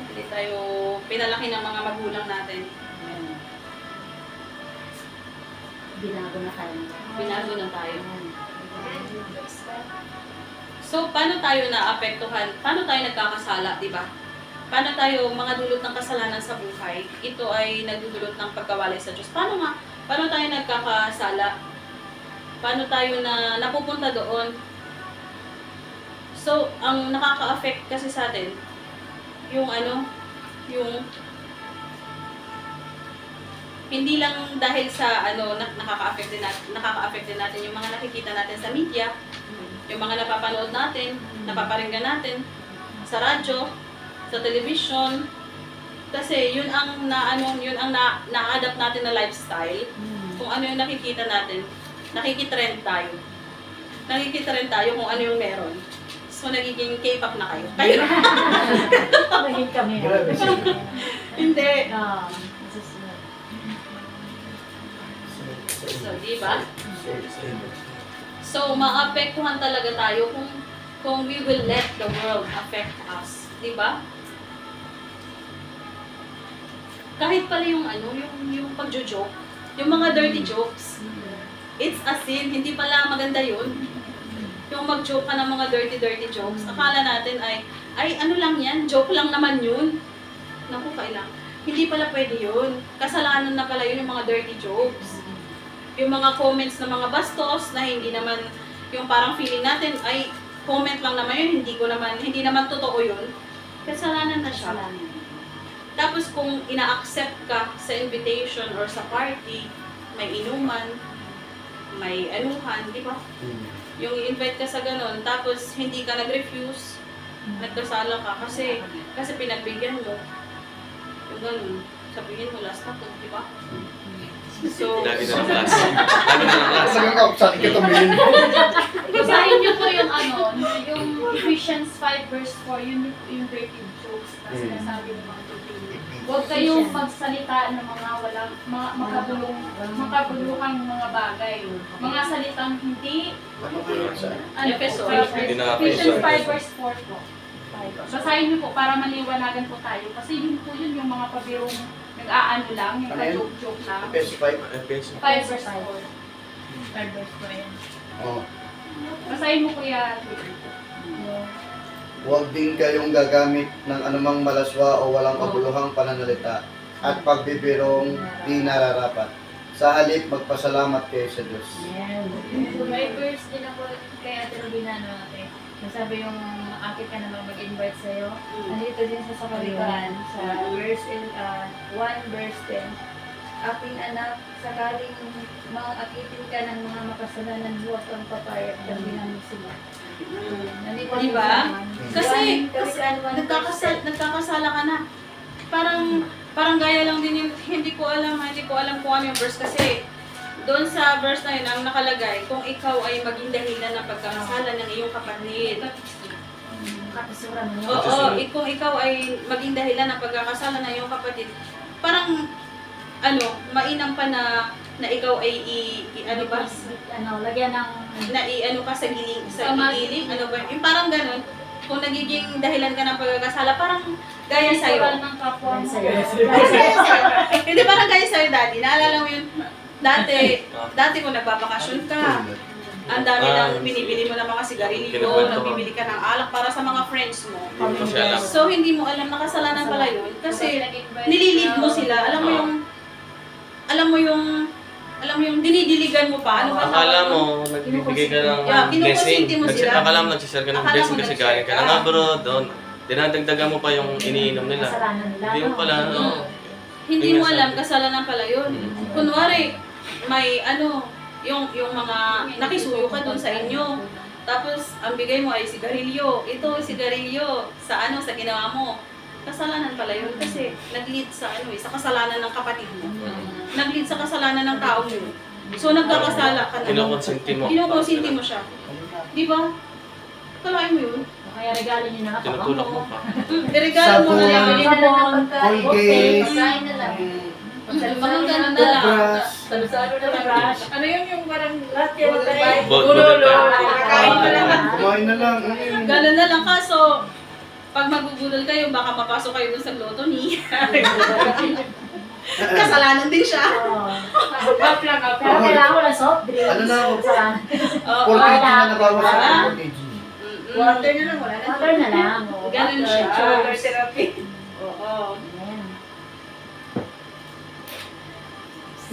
Hindi tayo pinalaki ng mga magulang natin. Binago na tayo. Binago na tayo. So, paano tayo naapektuhan? Paano tayo nagkakasala, di ba? Paano tayo mga dulot ng kasalanan sa buhay? Ito ay nagdudulot ng pagkawalay sa Diyos. Paano tayo nagkakasala? Paano tayo napupunta doon? So, ang nakaka-affect kasi sa atin, yung hindi lang dahil sa nakaka-affect din natin yung mga nakikita natin sa media, yung mga napapanood natin, napaparinggan natin sa radyo, sa television. Kasi yun ang na-adapt natin na lifestyle. Kung ano yung nakikita natin, nakikitrend tayo. Nakikitrend tayo kung ano yung meron. So nagiging K-pop na kayo. Naging kami. Grabe siya. Hindi. Susunod. So, di ba? So, maapektuhan talaga tayo kung we will let the world affect us. Di ba? Kahit pala yung pagjo-joke, yung mga dirty jokes, it's a sin, hindi pala maganda yun. Yung mag-joke ka ng mga dirty jokes, akala natin ay ano lang yan, joke lang naman yun. Naku, kailang. Hindi pala pwede yun. Kasalanan na pala yun yung mga dirty jokes. Yung mga comments ng mga bastos na hindi naman, yung parang feeling natin, ay comment lang naman yun, hindi naman totoo yun. Kasalanan na siya. Tapos kung ina-accept ka sa invitation or sa party, may inuman, may anuhan, di ba? Yung i-invite ka sa ganun, tapos hindi ka nag-refuse, nagkasala ka kasi pinagbigyan mo. Yung ganun, sabihin mo last na to, di ba? So, Lagi na ng class. Lagi na ng class. Sabi ko, sa akin ka tumingin mo. Basahin niyo po yung yung Ephesians 5 verse 4, yung dirty jokes na sinasabi ng mga tubig. Huwag kayong magsalita ng mga walang, makabuluhang mga bagay. Mga salitang hindi, Hindi Ephesians nakakaisa. 5 verse 4 po. Basahin niyo po para maliwanagan po tayo. Kasi yun po yun yung mga pabirong nag-aano lang, yung Ano yun? pa-joke lang. PS5. 5 verse 4. 5 verse 4 yan. Oh. Basahin mo kuya. Huwag din kayong gagamit ng anumang malaswa o walang kabuluhang pananalita at pagbibirong di nararapat. Sa halip, magpasalamat kayo sa Diyos. May verse din ako kay Ate Rubina, no, ate. Nasabi yung akit ka naman mag-invite sa'yo. Nandito din sa Kaliban, sa verse 1 verse 10. Aking anak, sakaling maakitin ka ng mga makasalanan, huwag kang papayag, gabihan mo sila. Nandito Di din ba? sa Kasi Kawikaan 1 verse 10. nagkakasala ka na. Parang gaya lang din yung hindi ko alam kung ano yung verse kasi doon sa verse na yun ang nakalagay, kung ikaw ay maging dahilan ng pagkakasala ng iyong kapatid. Kapisuran mo. Oo, kung ikaw ay maging dahilan ng pagkakasala ng iyong kapatid, parang mainam pa na ikaw ay Lagyan ng na ka sa giling, ano ba, yung parang ganun, kung nagiging dahilan ka ng pagkakasala, parang gaya sa'yo. ng kapwa mo. Hindi parang gaya sa'yo, Daddy. Naalala mo yun, dati kung nagbabakasyon ka, ang dami nang binibili mo ng mga sigarilyo, Kinukwento ko. nagbibili ka ng alak para sa mga friends mo. Kasi alam. So, hindi mo alam na kasalanan pala yun. Kasi, nililid mo sila. Alam mo yung dinidiligan mo pa. Ano ba Akala tawag mo, nun? nagbibigay ka ng Yeah, blessing. kinukonsinti mo sila. Akala mo nagsishare ka ng Akala blessing mo kasi nagsishare galing ka ka. ng abroad, doon. Dinadagdagan mo pa yung iniinom nila. kasalanan nila. Hindi mo pala, no? Hindi mo alam, kasalanan pala yun. Kunwari, may yung mga nakisuyo ka dun sa inyo. Tapos, ang bigay mo ay sigarilyo. Ito, sigarilyo. Sa sa ginawa mo. Kasalanan pala yun kasi nag-lead sa sa kasalanan ng kapatid mo. Nag-lead sa kasalanan ng taong yun. So, nagkakasala ka na. Kinukonsinti mo. Kinukonsinti mo siya. Di ba? Kalain mo yun. Kaya regalo niyo na nga Tinutulak mo pa. Iregalo mo na lang. Bili na lang ng pagkain. Colgate, Pagkain na lang. Mga ganun na lang. toothbrush, Salusalo na lang. Ano yung parang Lahat yan ang tayo. Budol ka. Kakain mo lang. kumain na lang. Ganun na lang. Kaso, pag magugulol kayo, baka mapasok kayo dun sa gluttony. Kasalanan din siya. Pero kailangan ko lang soft drinks. Ano na ako? Oo. 4 kg na wala. nabawas sa 4 kg. Water na lang. Wala na. Water na lang. oo. Ganun Water, siya. juice. therapy. Oo. Ayan.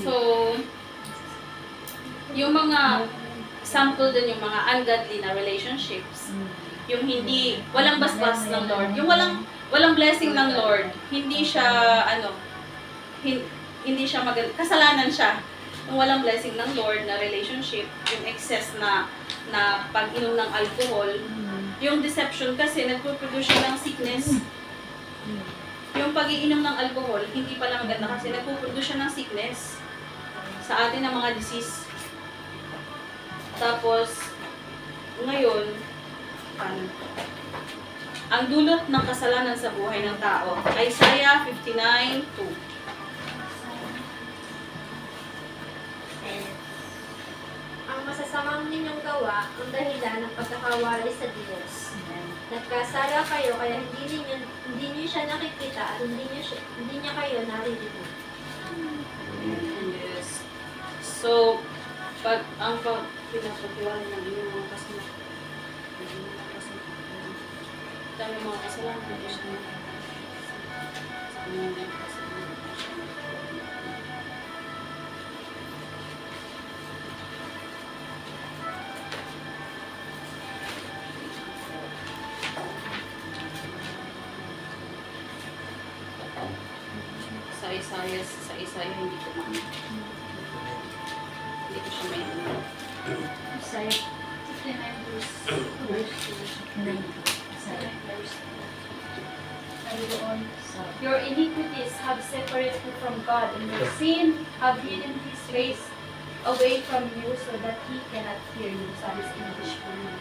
So, yung mga sample din yung mga ungodly na relationships. Yung hindi, walang basbas ng Lord. Yung walang blessing ng Lord. Hindi siya, hindi siya kasalanan siya. Yung walang blessing ng Lord na relationship, yung excess na pag-inom ng alcohol, yung deception kasi nagpo-produce siya ng sickness. Yung pag-iinom ng alcohol, hindi pala maganda kasi nagpo-produce siya ng sickness sa atin ng mga disease. Tapos, ngayon, ang dulot ng kasalanan sa buhay ng tao, Isaiah 59:2. Ang masasamang ninyong gawa ang dahilan ng pagkakawalay sa Diyos. Nagkasala kayo kaya hindi niyo siya nakikita at hindi niya kayo naririnig. Yes. So, ang pinapagtiwala ng inyong mga kasalanan, dami mga kasalanan na Diyos na sa kanyang mga kasalanan. Sa Isaiah hindi ko hindi ko siya may Isaiah 69 verse 2. Your iniquities have separated you from God, and your sin have hidden His face away from you so that He cannot hear you. Sabi sa English po yun.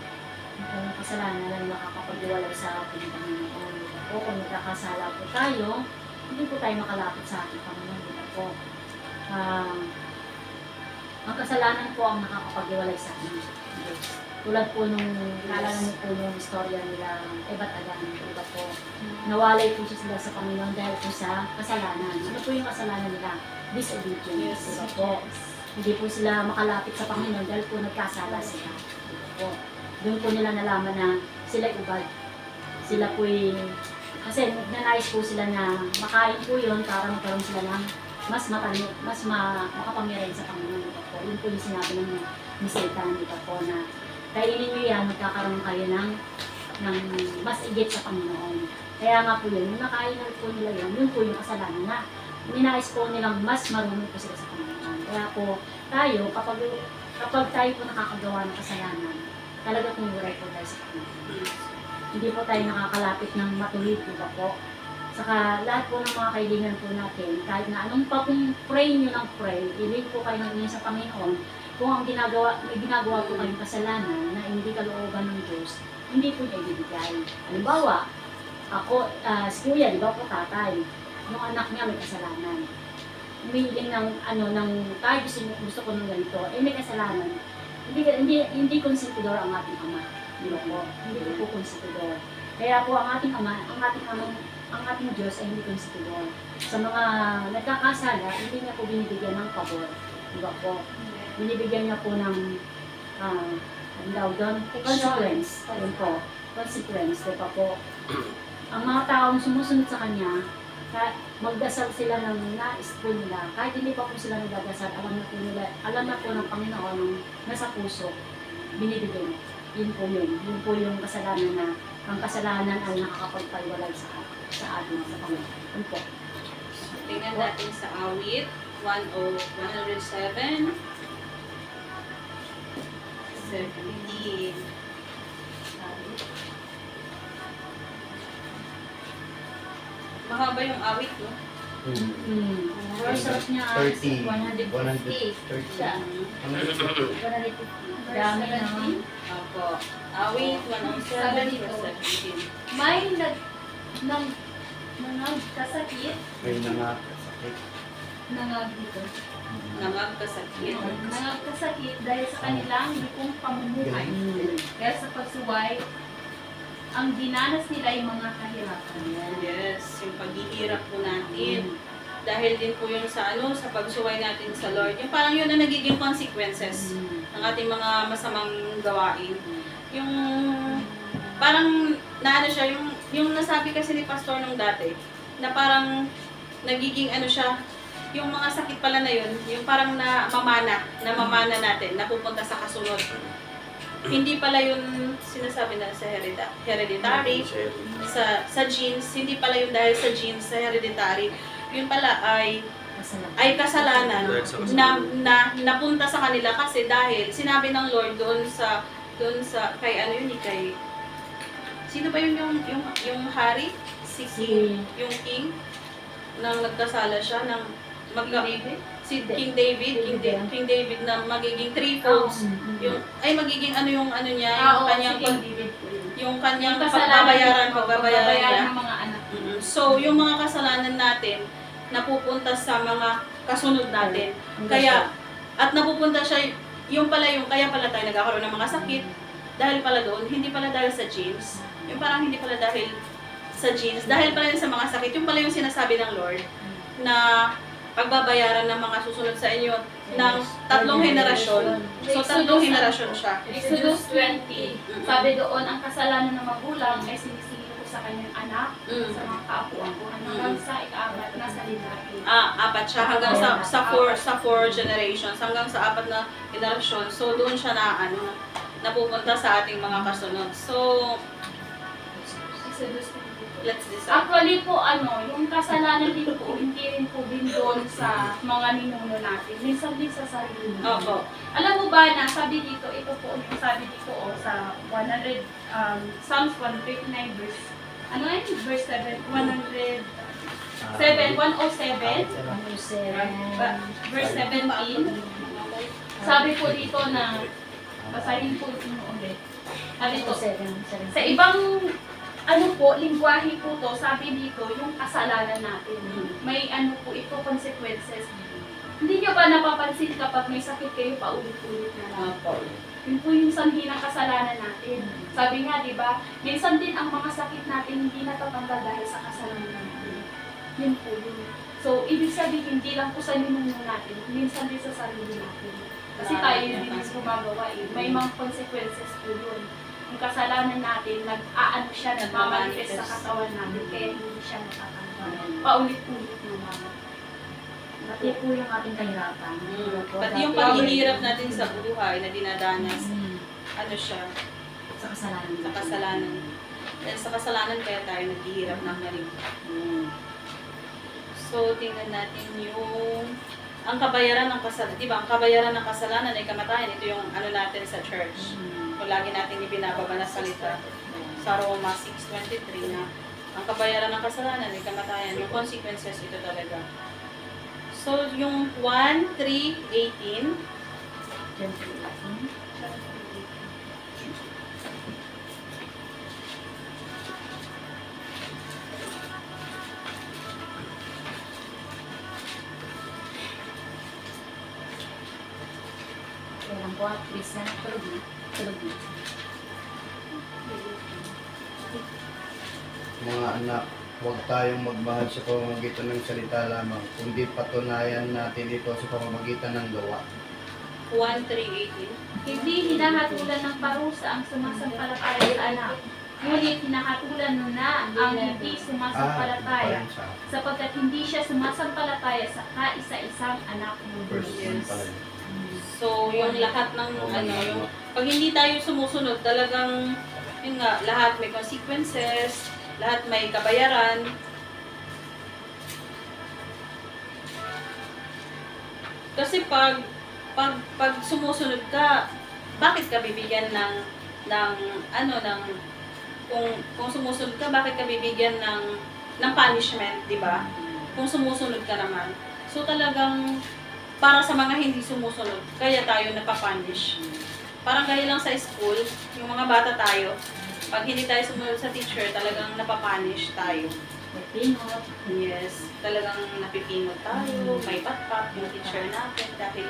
Ang kasalanan lang makakapagwala sa ating Panginoon. O kung nagkakasala po tayo, hindi po tayo makalapit sa ating Panginoon. Po. Ang kasalanan po ang nakakapaghiwalay sa atin. Tulad po nung naalala niyo po yung istorya nila Eva at Adan, iba po. Nawalay po sila sa Panginoon dahil po sa kasalanan. Ano po yung kasalanan nila? Disobedience. Iba po. Hindi po sila makalapit sa Panginoon dahil po nagkasala sila. Iba po. Doon po nila nalaman na sila ubad. Sila po'y, kasi nagnanais po sila na makain po yun para magkaroon sila ng makapangyarihan sa Panginoon. Ito po. Yun po yung sinabi ni Satan. Ito po na kainin nyo yan, magkakaroon kayo ng mas igit sa Panginoon. Kaya nga po yun, yung nakain na po nila yun po yung kasalanan na ninais po nilang mas marunong po sila sa Panginoon. Kaya po tayo, kapag tayo po nakakagawa ng kasalanan, talaga tumuray po tayo sa Panginoon. Hindi po tayo nakakalapit ng matuloy po. Saka lahat po ng mga kaibigan po natin, kahit na anong pa pong pray nyo ng pray, ibig po kayo ng sa Panginoon, kung ang may ginagawa po kayong kasalanan na hindi kalooban ng Diyos, hindi po niya ibibigay. Halimbawa, ako, si Kuya, di ba po tatay, yung anak niya may kasalanan. Humihiling ng tayo gusto ko ng ganito, may kasalanan. Hindi konsentidor ang ating Ama. Di ba po? Hindi po konsentidor. Kaya po ang ating Diyos ay hindi konsentidor. Sa mga nagkakasala, hindi niya po binibigyan ng pabor. Di ba po? Binibigyan niya po ng consequence. Yun po. Consequence. Di ba po? Ang mga taong sumusunod sa Kanya, magdasal sila ng nais po nila. Kahit hindi pa po sila nagdadasal, alam na po ng Panginoon ng nasa puso, binibigyan. Yun po yun. Yun po yung kasalanan na ang kasalanan ay nakakapagpaiwalay sa atin sa Panginoon. Yun po. Tingnan natin sa awit 107. 17. Mahaba yung awit, no? Verse of niya 30, 150. 130. Siya. 150. Dami naman. Opo. Awit, 107, verse 17. May nagkasakit, May nangasakit. dito. Nangagkasakit. Nagkasakit dahil sa kanilang likong pamumuhay. Dahil sa pagsuway, ang dinanas nila ay mga kahirapan. Yes, yung paghihirap po natin. Dahil din po yung sa sa pagsuway natin sa Lord. Yung parang yun ang nagiging consequences ng ating mga masamang gawain. Yung parang naano siya, yung nasabi kasi ni Pastor nung dati, na parang nagiging siya, yung mga sakit pala na yun, yung parang namamana natin, napupunta sa kasunod. Hindi pala yun sinasabi na sa hereditary, sa genes, hindi pala yun dahil sa genes, sa hereditary. Yun pala ay kasalanan Dahil sa kasalanan. na napunta sa kanila kasi dahil sinabi ng Lord doon sa kay kay sino ba yun yung hari? Si King, yung king nang nagkasala siya ng King David na magiging threefolds yung magiging yung niya yung kanyang yung kanyang pagbabayaran niya. ng mga anak. So yung mga kasalanan natin napupunta sa mga kasunod natin. Kaya at napupunta siya kaya pala tayo nagkakaroon ng mga sakit dahil pala doon, hindi pala dahil sa genes. Yung parang hindi pala dahil sa genes, dahil pala yun sa mga sakit. Yung pala yung sinasabi ng Lord na pagbabayaran ng mga susunod sa inyo ng 3 henerasyon. So 3 henerasyon siya. Exodus 20, sabi doon, ang kasalanan ng magulang ay sinisingil ko sa kanyang anak, sa mga kaapu-apuhan, hanggang sa ika-4 na salinahin. 4 siya hanggang sa 4 generations, hanggang sa 4 na henerasyon. So doon siya napupunta sa ating mga kasunod. So Exodus 20. let's decide. Actually po, yung kasalanan din po, hindi rin po din doon sa mga ninuno natin. Minsan din sa sarili natin. Opo. Alam mo ba na sabi dito, ito po yung sabi dito sa Psalms 139 verse, verse 7, 107, verse 17. Sabi po dito na, basahin po ito ulit. Sabi po, sa ibang lingwahe po to, sabi dito, yung kasalanan natin. May po ito, consequences. Hindi nyo ba napapansin kapag may sakit kayo, paulit-ulit na lang? Yun po yung sanhi ng kasalanan natin. Sabi nga, di ba, minsan din ang mga sakit natin hindi natatanggal dahil sa kasalanan natin. Yun po yun. So, ibig sabihin, hindi lang po sa ninuno natin, minsan din sa sarili natin. Kasi tayo yun din yung gumagawa eh. May mga consequences po yun. Yung kasalanan natin, siya, nagmamanifest sa katawan natin, kaya hindi siya matatanggal. Paulit-ulit naman. Pati po yung ating kahirapan. Pati yung paghihirap natin sa buhay na dinadanas, siya, Sa kasalanan. sa kasalanan. Dahil sa kasalanan kaya tayo naghihirap ng galing. So, tingnan natin ang kabayaran ng kasalanan. Diba, ang kabayaran ng kasalanan ay kamatayan. Ito yung natin sa church. Kung lagi natin ibinababa na salita sa Roma 6:23 na ang kabayaran ng kasalanan ay kamatayan. Yung consequences, ito talaga. So, yung 1:3:18. Kailan po, please na, tulog na. Mga anak, huwag tayong magmahal sa pamamagitan ng salita lamang, kundi patunayan natin ito sa pamamagitan ng gawa. 1:3:18. Hindi hinahatulan ng parusa ang sumasampalataya sa anak. Ngunit hinahatulan mo na ang hindi sumasampalataya, sapagkat hindi siya sumasampalataya sa kaisa-isang anak mo. First one Yes. pala yun. So, yung lahat ng yung pag hindi tayo sumusunod, talagang yun nga, lahat may consequences, lahat may kabayaran. Kasi pag sumusunod ka, bakit ka bibigyan kung sumusunod ka, bakit ka bibigyan ng ng punishment, di ba? Kung sumusunod ka naman. So talagang para sa mga hindi sumusunod, kaya tayo napapunish. Parang gaya lang sa school, yung mga bata tayo, pag hindi tayo sumunod sa teacher, talagang napapunish tayo. May pinot. Yes, talagang napipinot tayo, may patpat yung teacher natin dahil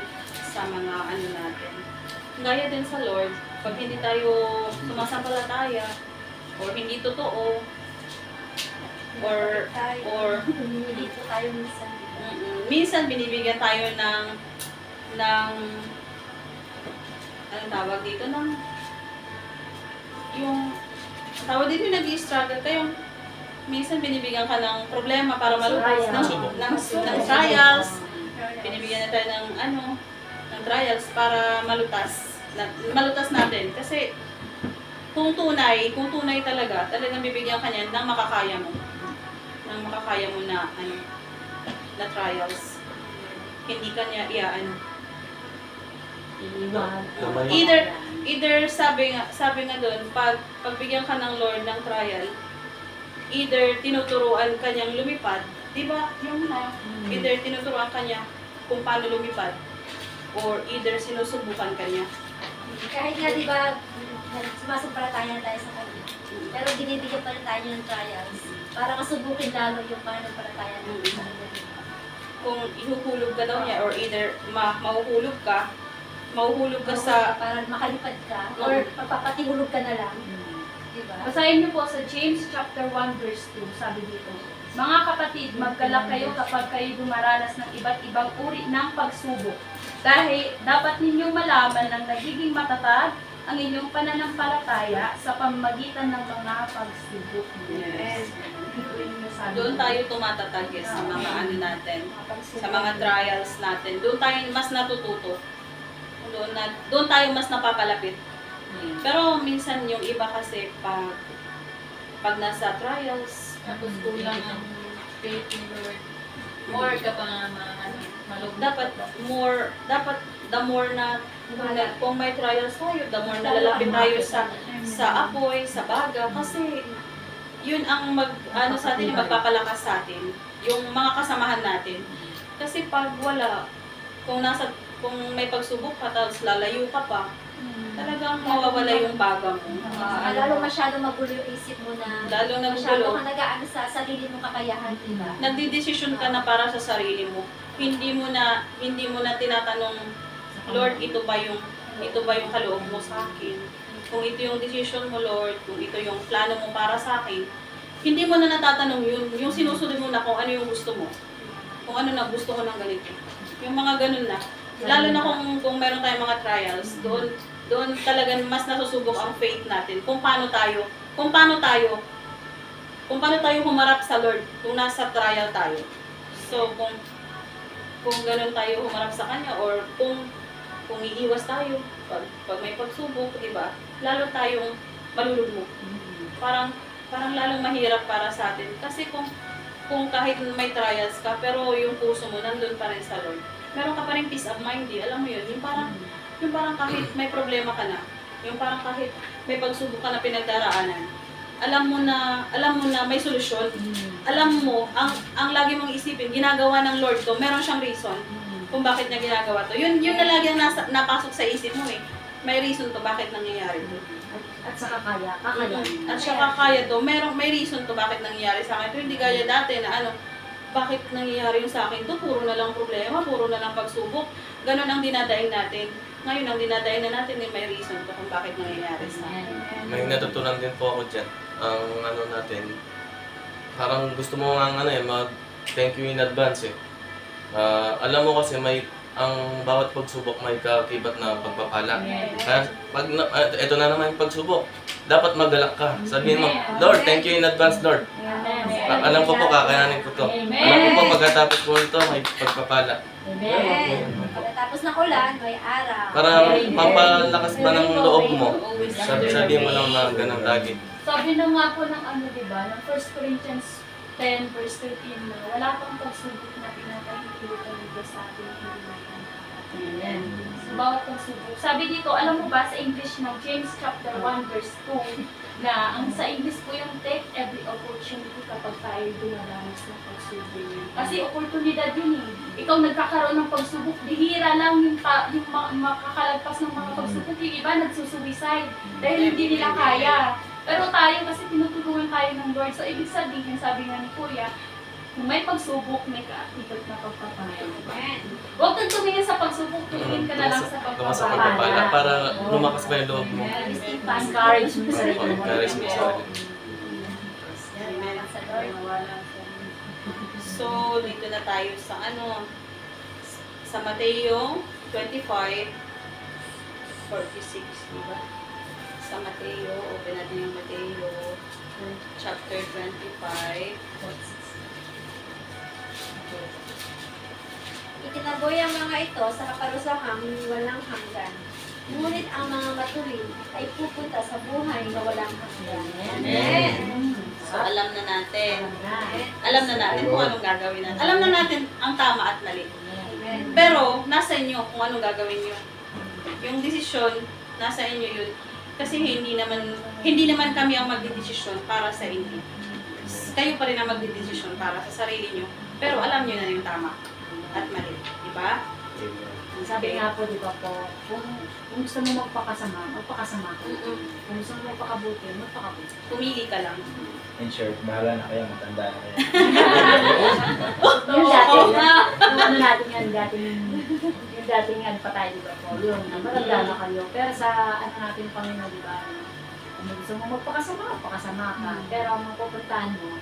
sa mga ano natin. Gaya din sa Lord, pag hindi tayo sumasampalataya, or hindi totoo, or Hindi po tayo minsan. minsan binibigyan tayo ng anong tawag dito, yung tawag dito yung nag-i-struggle kayo, minsan binibigyan ka ng problema para malutas ng trials, binibigyan na tayo ng trials para malutas natin, kasi kung tunay talagang bibigyan ka niyan ng makakaya mo na trials. Hindi ka niya Iiwan. Either sabi nga doon, pagbigyan ka ng Lord ng trial, either tinuturuan ka niyang lumipad, di ba? Either tinuturuan ka niya kung paano lumipad, or either sinusubukan ka niya. Kahit nga, di ba, sumasampalataya tayo sa Kanya. Pero binibigyan pa rin tayo ng trials para masubukin lalo yung pananampalataya natin sa Kanya. Kung ihuhulog ka daw niya, or either mahuhulog ka sa Para makalipad ka, or papatihulog ka na lang. Di ba? Basahin niyo po sa James chapter 1 verse 2, sabi dito, mga kapatid, magkalak kayo kapag kayo dumaranas ng iba't ibang uri ng pagsubok. Dahil dapat ninyong malaman ng nagiging matatag ang inyong pananampalataya sa pamamagitan ng mga pagsubok. Yes. Dito yung nasabi. Doon tayo tumatatag sa mga ano natin, sa mga trials natin. Doon tayo mas natututo. Doon tayo mas napapalapit. Pero minsan yung iba kasi pag nasa trials, Tapos kulang ang faith in Lord. More ka pa nga malugod. dapat the more na kung may trials tayo, the more nalalapit tayo sa apoy, sa baga, kasi yun ang sa atin, yung magpapalakas sa atin, yung mga kasamahan natin. Kasi pag wala, kung may pagsubok ka, tapos lalayo ka pa, talagang mawawala yung baga mo. Lalo masyado magulo yung isip mo na Lalo masyado nagugulo. ka nag-aano sa sarili mong kakayahan, di ba? Nagdidesisyon ka na para sa sarili mo. Hindi mo na tinatanong, Lord, ito ba yung kaloob mo sa akin? Kung ito yung decision mo, Lord, kung ito yung plano mo para sa akin, hindi mo na natatanong yun. Yung sinusunod mo na kung ano yung gusto mo. Kung ano na gusto ko ng ganito. Yung mga ganun na. Lalo na kung meron tayong mga trials, doon talagang mas nasusubok ang faith natin. Kung paano tayo humarap sa Lord kung nasa trial tayo. So, kung ganun tayo humarap sa Kanya, or kung iiwas tayo pag may pagsubok, diba? Lalo tayong malulugmok. Parang lalong mahirap para sa atin. Kasi kung kahit may trials ka, pero yung puso mo nandun pa rin sa Lord, meron ka pa rin peace of mind, alam mo yun, yung parang kahit may problema ka na, yung parang kahit may pagsubok ka na pinagdaraanan, alam mo na may solusyon. Alam mo, ang lagi mong isipin, ginagawa ng Lord to, meron siyang reason kung bakit niya ginagawa to. Yun na lagi ang napasok sa isip mo eh. May reason to bakit nangyayari to. At saka kaya. At siya kakaya to, may reason to bakit nangyayari sa akin to. Hindi gaya dati na bakit nangyayari yung sa akin to, puro na lang problema, puro na lang pagsubok. Ganon ang dinadaing natin. Ngayon, ang dinadaing na natin ay may reason to kung bakit nangyayari sa akin. May natutunan din po ako dyan. Ang natin, parang gusto mo nga mag-thank you in advance eh. Alam mo kasi ang bawat pagsubok may kakibat na pagpapala. Kaya ito na naman yung pagsubok. Dapat magalak ka. Sabihin mo, Lord, thank you in advance, Lord. Alam ko po, kakayanin ko to. Alam ko po, pagkatapos po nito, may pagpapala. Amen. Pagkatapos ng ulan, may araw. Para mapalakas pa ng loob mo. Sabihin mo lang na ganun lagi. Sabi na nga po ng diba, ng 1 Corinthians 10 verse 13 na wala pang pagsubok na pinapahintulutan ng Diyos sa ating Amen. Sa bawat pagsubok. Sabi dito, alam mo ba sa English ng James chapter 1 verse 2 na ang sa English po yung take every opportunity opportunity kapag tayo dumadanas ng pagsubok. Kasi oportunidad yun eh. Ikaw nagkakaroon ng pagsubok, bihira lang yung makakalagpas ng mga pagsubok. Yung iba nagsusuicide dahil hindi nila kaya. Pero tayo kasi tinutulungan tayo ng Lord. So ibig sabihin, sabi nga ni Kuya, kung may pagsubok, may kaakitot na pagpapala. Huwag kang tumingin sa pagsubok, tumingin ka na lang sa Lumasa pagpapala. pagpapala para lumakas pa yung loob mo. Encourage mo sa sarili mo. Encourage mo sa sarili mo. So, dito na tayo sa sa Mateo 25, 46, diba? Sa Mateo, open natin yung Mateo, chapter 25. Itinaboy ang mga ito sa kaparusahang walang hanggan. Ngunit ang mga matuwid ay pupunta sa buhay na walang hanggan. Amen. So, alam na natin. Alam na natin kung anong gagawin natin. Alam na natin ang tama at mali. Amen. Pero, nasa inyo kung anong gagawin nyo. Yung desisyon, nasa inyo yun. Kasi hindi naman kami ang magdedesisyon para sa inyo. Kayo pa rin ang magdedesisyon para sa sarili nyo. Pero alam nyo na yung tama at mali. Diba? Sabi nga po, di ba po, kung gusto mo magpakasama ka. Kung gusto mo magpakabuti, magpakabuti. Pumili ka lang. In short, bahala na kayo, matanda na kayo. Yung dati, yung ano natin yan, yung dating yan pa tayo, di ba po, yung matanda na kayo. Pero sa ano natin Panginoon, di ba, kung gusto mo magpakasama ka. Pero ang mapupuntahan mo,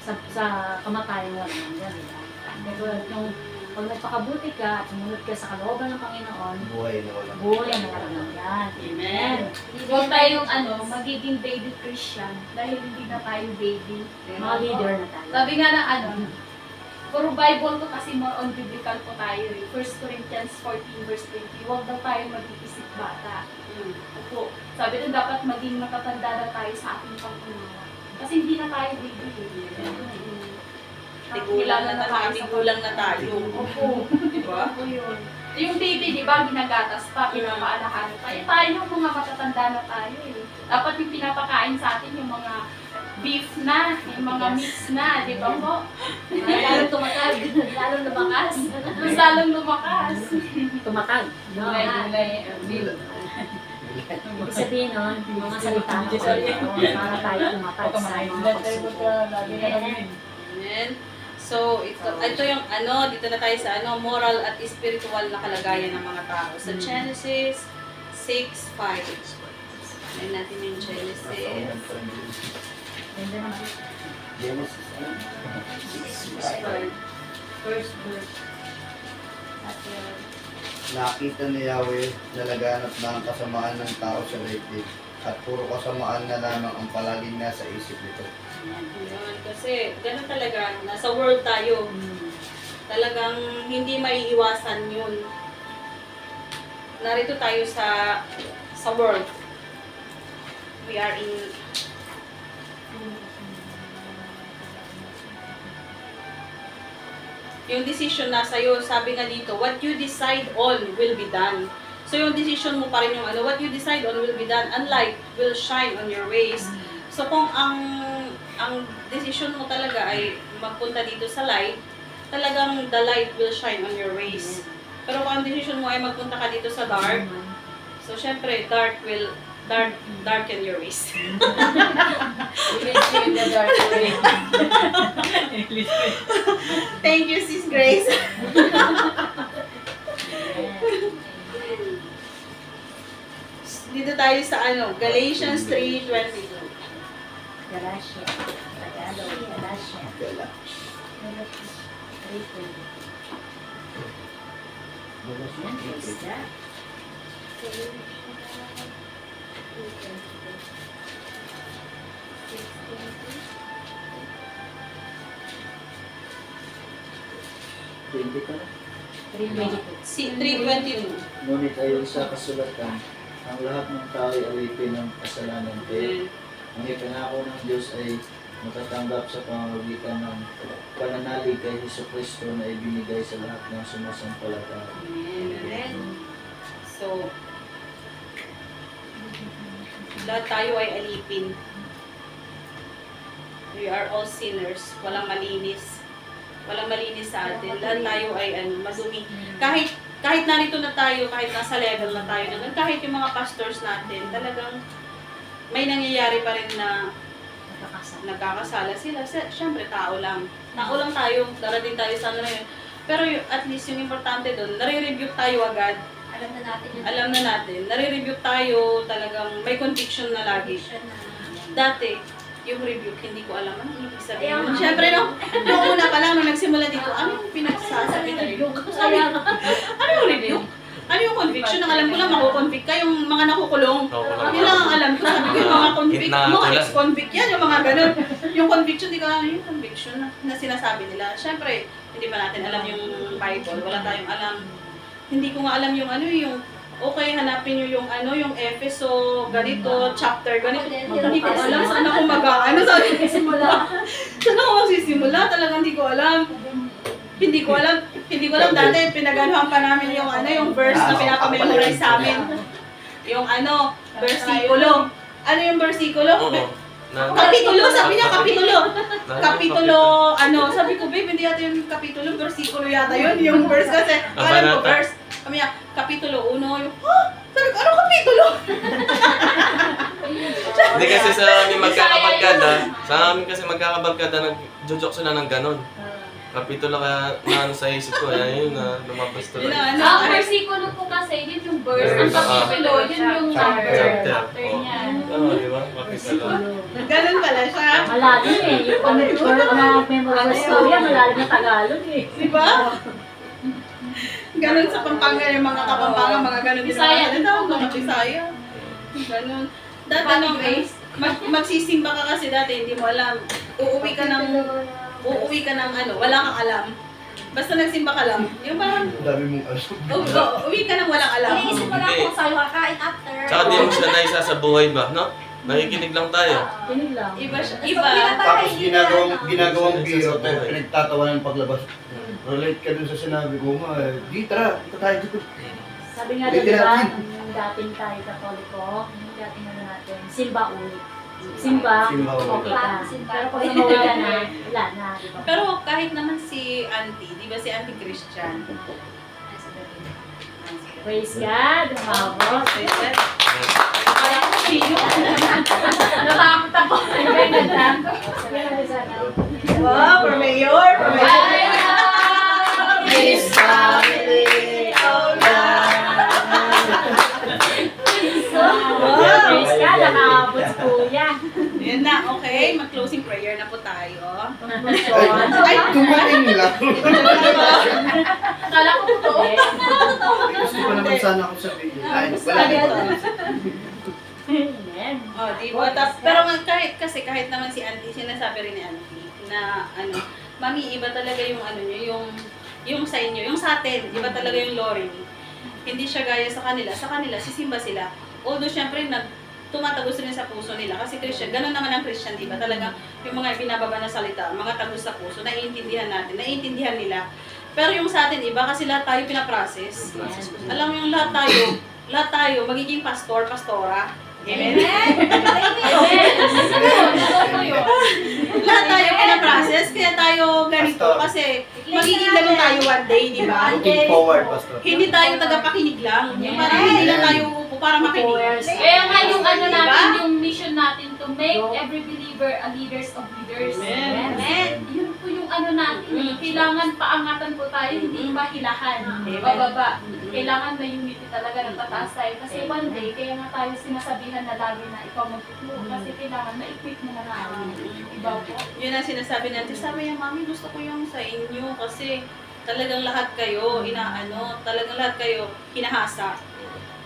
sa kamatayan wala naman yan, di ba? Pero yung pag nagpakabuti ka at sumunod ka sa kalooban ng Panginoon, Buhay na walang buhay na walang yan. Amen. Huwag tayong magiging baby Christian dahil hindi na tayo baby. Mga leader na tayo. Sabi nga na puro Bible to kasi more on biblical po tayo eh. 1 Corinthians 14 verse 20, huwag daw tayo mag-iisip bata. Opo. Sabi doon dapat maging matatanda daw tayo sa ating pagkunawa. Kasi hindi na tayo baby eh. Tigulang na tayo. Opo. Diba? Opo yun. Yung baby, di ba, ginagatas pa, pinapaalahan pa. Eh, tayo yung mga matatanda na tayo eh. Dapat yung pinapakain sa atin yung mga beef na, yung mga meats na, di ba po? Lalong tumatag, lalong lumakas. Mas lalong lumakas. Tumatag. Gulay, beef. Ibig sabihin nun, mga salita ng Panginoon para tayo tumatag sa mga pagsubok. Amen. So, ito yung dito na tayo sa moral at spiritual na kalagayan ng mga tao. Sa Genesis 6:5. Ayan natin yung Genesis. Genesis, 6:5. First verse. nakita ni Yahweh na laganap na ang kasamaan ng tao sa daigdig at puro kasamaan na lamang ang palaging nasa isip nito. Yun, kasi ganun talaga, nasa world tayo. Talagang hindi maiiwasan yun. Narito tayo sa world. We are in yung decision nasa iyo, sabi nga dito, what you decide on will be done. So yung decision mo pa rin yung what you decide on will be done, and light will shine on your ways. So kung ang decision mo talaga ay magpunta dito sa light, talagang the light will shine on your ways. Pero kung ang decision mo ay magpunta ka dito sa dark, so syempre darken your ways. Thank you, Sis Grace. Dito tayo sa Galatians 3:22. Galatia. Tagalog. Galatia. Gala. What is that? Hindi ka. 3:22. Ngunit ayon sa kasulatan, ang lahat ng tao ay alipin ng kasalanan. Kaya ang ipinako ng Diyos ay matatanggap sa pamamagitan ng pananalig kay Jesucristo na ibinigay sa lahat ng sumasampalataya. Amen. So, lahat tayo ay alipin. We are all sinners. Walang malinis. Walang malinis sa atin. Lahat tayo ay madumi. Kahit narito na tayo, kahit nasa level na tayo na, kahit yung mga pastors natin, talagang may nangyayari pa rin na nagkakasala sila. Siyempre, tao lang. Tao lang tayo. Darating tayo sa ano na yun. Pero at least yung importante doon, nare-review tayo agad. Alam na natin yun. Alam na natin. Nare-review tayo, talagang may conviction na lagi. Dati, yung review, hindi ko alam anong ibig sabihin. Ayaw. Siyempre, nung una pa lang, nung nagsimula dito, ano yung pinagsasabi na review? Ano yung review? Ano yung conviction? Ang alam ko lang, makukonvict ka, yung mga nakukulong. Yun lang ang alam ko. Sabi ko, yung mga convict, mga ex-convict yan, yung mga ganun. Yung conviction, di ka alam yung conviction na sinasabi nila. Siyempre, hindi pa natin alam yung Bible. Wala tayong alam. Hindi ko nga alam yung ano, yung okay, hanapin nyo yung ano, yung Efeso, ganito, chapter, ganito. Hindi ko alam saan ako mag-ano, saan ako magsisimula, talagang hindi ko alam. Hindi ko alam dati, pinagaluhan pa namin yung ano, yung verse na pinapamemorize sa amin. Yung ano, versikulo. Ano yung versikulo? Kapitulo, sabi niya, kapitulo. Kapitulo, ano, sabi ko, babe, hindi yata yung kapitulo, versikulo yata yun, yung verse kasi. Alam ko, verse. Kami niya, kapitulo 1, yung, sabi ko, ano kapitulo? Hindi kasi sa amin magkakabarkada, nag-joke sila ng ganon. Kapitulo ka na ano sa isip ko, yun na lumabas tuloy. Ang versikulo po kasi, yun yung verse. Ang kapitulo, yun yung chapter niya. Oo, di ba? Kapitulo. Ganun pala siya. Malalim eh. Yung memorize story, malalim na Tagalog eh. Di ba? Ganun sa Pampanga, yung mga Kapampangan, mga ganun din. Bisaya. Ano tawag mga Bisaya? Ganun. Dati Paano, nung Grace? magsisimba ka kasi dati, hindi mo alam. Uuwi ka ng ano, wala kang alam. Basta nagsimba ka lang. Yung parang, Ang dami mong alam. uwi ka ng walang alam. Iniisip mo lang kung sa'yo kakain after. Tsaka di mo siya naisa sa buhay ba, no? Nakikinig lang tayo. Tinig lang. Iba siya. Tapos Iba. Tapos ginagawang biro, pero pinagtatawanan paglabas. Relate ka dun sa sinabi ko, di tara, ito tayo dito. Sabi nga doon, diba, yung dating tayo Katoliko, yung dating ano natin, simba ulit. Simba, Simba ulit. okay ka. Pero pag umuwi ka na, wala na, diba? Pero kahit naman si Auntie, di ba si Auntie Christian? Praise God, umabot. Kaya ko sino? Natakot ako. Wow, for mayor, for mayor. Miss Family, oh Praise God, nakabot si Kuya. Yan na, okay. Mag-closing prayer na po tayo. Ay, dumating lang. Akala ko totoo. Gusto pa naman sana ako sabihin. Ay, wala Amen. Oh, di ba? Pero kahit naman si Auntie, sinasabi rin ni Auntie na ano, Mami, iba talaga yung ano niyo, yung sa inyo, yung sa atin, iba talaga yung Loring. Hindi siya gaya sa kanila. Sa kanila, sisimba sila. Although, syempre, tumatagos rin sa puso nila. Kasi Christian, ganun naman ang Christian, di ba? Talaga, yung mga binababa na salita, mga tagos sa puso, naiintindihan natin, naiintindihan nila. Pero yung sa atin, iba kasi lahat tayo pinaprocess. Alam mo yung lahat tayo, magiging pastor, pastora. Amen? Lahat tayo pinaprocess, kaya tayo ganito. Pastor. Kasi magiging ganun tayo one day, di ba? Looking forward, Pastor. Hindi tayo tagapakinig lang. Yung parang hindi lang tayo upo para makinig. Kaya nga yung ano Diba? natin, yung mission natin to make every believer a leaders of leaders. Amen. Amen. Yun po yung ano natin. Kailangan paangatan po tayo, hindi pa hilahan. Amen. Bababa. Kailangan may unity talaga ng tataas tayo. Kasi one day, kaya nga tayo sinasabihan na lagi na ikaw magtuturo. Kasi kailangan ma-equip mo na natin. Iba po. Yun ang sinasabi natin. Sabi niya, Mami, gusto ko yung sa inyo kasi talagang lahat kayo, talagang lahat kayo hinahasa.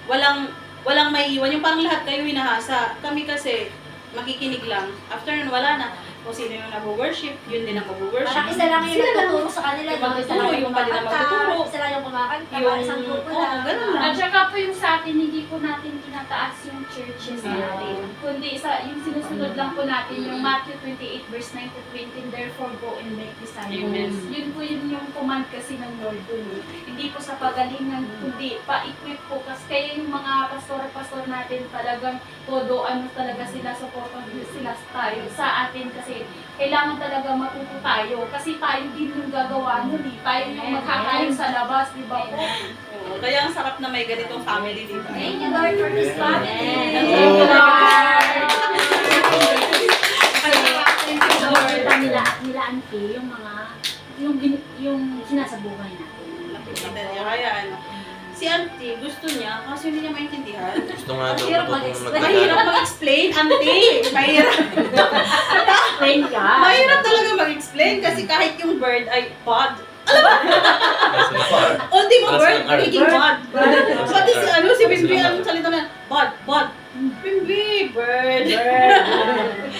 Walang maiiwan. Yung parang lahat kayo hinahasa. Kami kasi, makikinig lang. After nun, wala na. Kung sino yung nag-worship, yun din ang mag-worship. Parang isa lang yung nagtuturo sa kanila. Magtuturo, Isa lang yung pala na magtuturo. Isa lang yung kumakanta. Yung- Parang isang grupo oo, lang. ganun lang. At saka po yung sa atin, hindi po natin tinataas yung churches natin. Kundi yung sinusunod lang po natin yung Matthew 28 verse 9 to 20, therefore go and make disciples. Amen. Yun po yun yung command kasi ng Lord dun. Hindi po sa pagalingan, kundi pa-equip po. Kasi kaya yung mga pastor natin talagang todo ano talaga sila, support sila tayo sa atin kasi kasi kailangan talaga matuto tayo. Kasi tayo din yung gagawa nun eh. Tayo yung magkakain sa labas, di ba po? Oo, kaya ang sarap na may ganitong family, di ba? Thank you, Lord, for this family. Ang sarap talaga. Nakita nila auntie, yung mga, yung sinasabuhay natin. Nakikita niya, kaya ano. Si auntie, gusto niya, kasi hindi niya maintindihan. Gusto nga daw Mahirap matutong Mahirap mag-explain, auntie. Mahirap. Explain ka. Mahirap talaga mag-explain kasi kahit yung bird ay bud. Ultimo bird, magiging bud. Pati si si Bimbi, anong salita na? Bud. Bimbi, bird.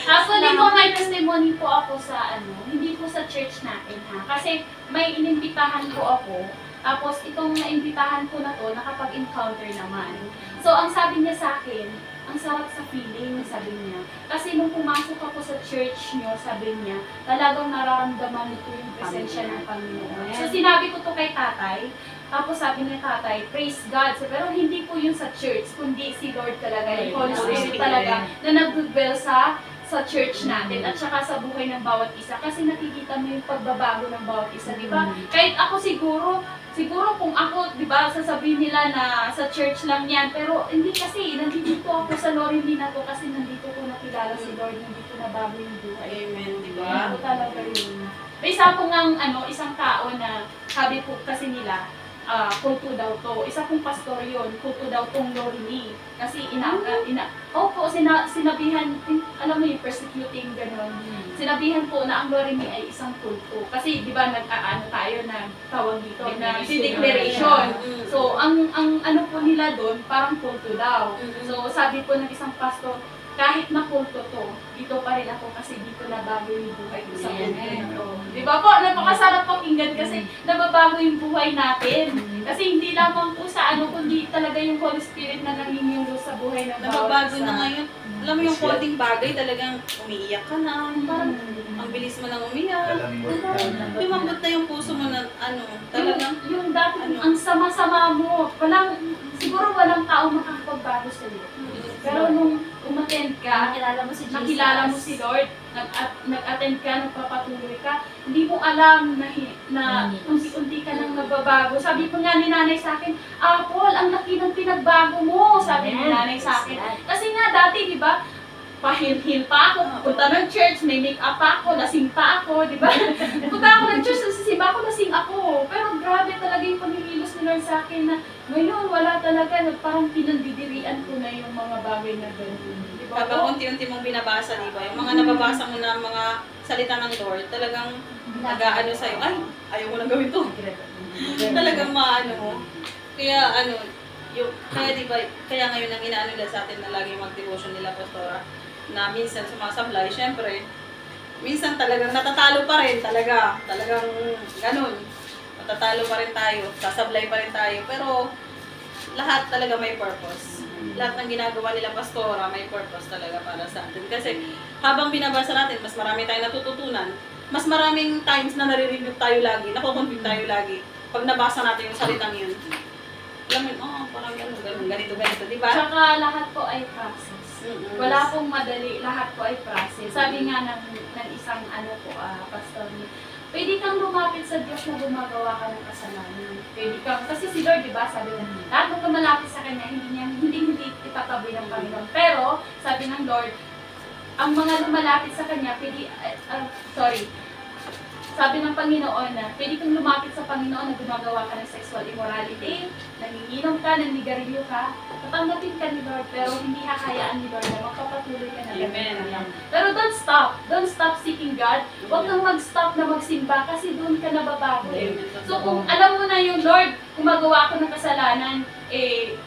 Actually po, may testimony po ako sa hindi po sa church natin ha. Kasi may inimbitahan po ako. Tapos itong naimbitahan ko na to, nakapag-encounter naman. So ang sabi niya sa akin, ang sarap sa feeling, sabi niya. Kasi nung pumasok ako sa church niyo, sabi niya, talagang nararamdaman ko yung presensya ng Panginoon. So sinabi ko to kay tatay, tapos sabi niya tatay, praise God. So, pero hindi po yun sa church, kundi si Lord talaga, yung Holy Spirit talaga, na nag-dwell sa church natin at saka sa buhay ng bawat isa. Kasi nakikita mo yung pagbabago ng bawat isa, di ba? Kahit ako siguro kung ako, di ba, sasabihin nila na sa church lang yan, pero hindi kasi, nandito ako sa Lorin na to kasi nandito ko nakilala si Lord, nandito na bago yung buhay. Amen, di Ako ba? talaga yun. May isa po ngang isang tao na sabi po kasi nila, kulto daw to. Isa pong pastor yun, kulto daw tong Lorini. Kasi sinabihan, alam mo yung persecuting gano'n. Sinabihan po na ang Lorini ay isang kulto. Kasi di ba tayo na tawag dito na declaration. So ang ano po nila doon, parang kulto daw. So sabi po ng isang pastor, kahit na kulto to, dito pa rin ako kasi dito na bago yung buhay ko sa kulto na to. Di ba po? Napakasarap pakinggan kasi nababago yung buhay natin. Kasi hindi lamang po sa kundi talaga yung Holy Spirit na nangingilos sa buhay ng bawat Nababago isa. na ngayon. Alam mo yung konting bagay talagang umiiyak ka na. Parang ang bilis mo nang umiyak. Lumambot na yung puso mo na talagang Yung dati, ang sama-sama mo, siguro walang tao makakapagbago sa'yo. Pero nung umattend ka, Nakilala mo si Jesus. nakilala mo si Lord, nag-attend ka, nagpapatuloy ka, hindi mo alam na unti-unti ka nang nagbabago. Sabi ko nga ni nanay sa akin, Paul, ang laki ng pinagbago mo, sabi ni nanay sa akin. Kasi nga dati, di ba, pahil-hil pa ako, punta ng church, may make-up pa ako, lasing pa ako, di ba? Punta ako ng church, nasisimba ako, lasing ako. Pero grabe talaga yung panghihilos ni Lord sa akin na ngayon, wala talaga, parang pinandidirian ko na yung mga bagay na gano'n. Di ba? habang unti-unti mong binabasa, di ba? Yung mga nababasa mo na mga salita ng Lord, talagang nag-aano sa'yo, ay, ayaw mo nang gawin to. Talagang maano mo. Kaya kaya di ba, kaya ngayon ang inaano nila sa atin na lagi mag-devotion nila, Pastora, na minsan sumasablay, syempre, minsan talagang natatalo pa rin, talagang ganun. Matatalo pa rin tayo, sasablay pa rin tayo, pero lahat talaga may purpose. Lahat ng ginagawa nila Pastora, may purpose talaga para sa atin. Kasi habang binabasa natin, mas marami tayong natututunan, mas maraming times na nare-review tayo lagi, nakukonflict tayo lagi, pag nabasa natin yung salitang yun. Alam mo, parang ganito, di ba? Tsaka lahat po ay process. Wala pong madali, lahat po ay process. Sabi nga ng isang pastor niya, pwede kang lumapit sa Diyos na gumagawa ka ng kasalanan. Pwede kang, kasi si Lord, di ba, sabi niya, lahat ng malapit sa Kanya, hindi itatabi ng Panginoon. Pero, sabi ng Lord, ang mga lumalapit sa Kanya, sabi ng Panginoon na pwede kang lumapit sa Panginoon na gumagawa ka ng sexual immorality, nanginginom ka, naninigarilyo ka, tatanggapin ka ni Lord, pero hindi hakayaan ni Lord na magpapatuloy ka na ganyan. Pero don't stop seeking God. Huwag kang mag-stop na magsimba kasi doon ka nababago eh. So kung alam mo na yung Lord, gumagawa ako ng kasalanan,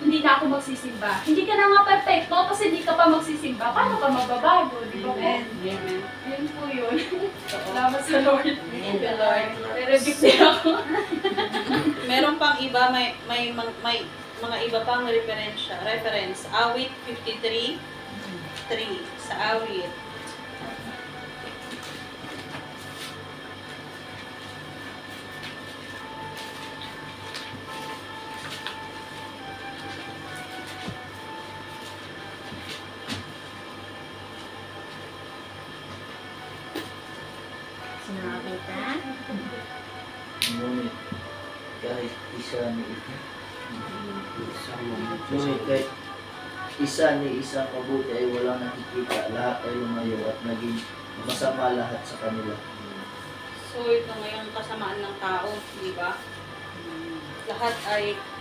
hindi na ako magsisimba. Hindi ka na nga perfecto kasi hindi ka pa magsisimba. Paano ka magbabago? Di ba po? Yun po yun. Salamat sa Lord. Thank you, Lord. Re-rebuke din ako. Meron pang iba, may mga iba pang reference. Awit 53:3 sa awit. Sinabitan. Ngunit kahit isa ni isang mabuti ay walang nakikita, lahat ay lumayo at naging masama lahat sa kanila. So, ito ngayong kasamaan ng tao, di ba?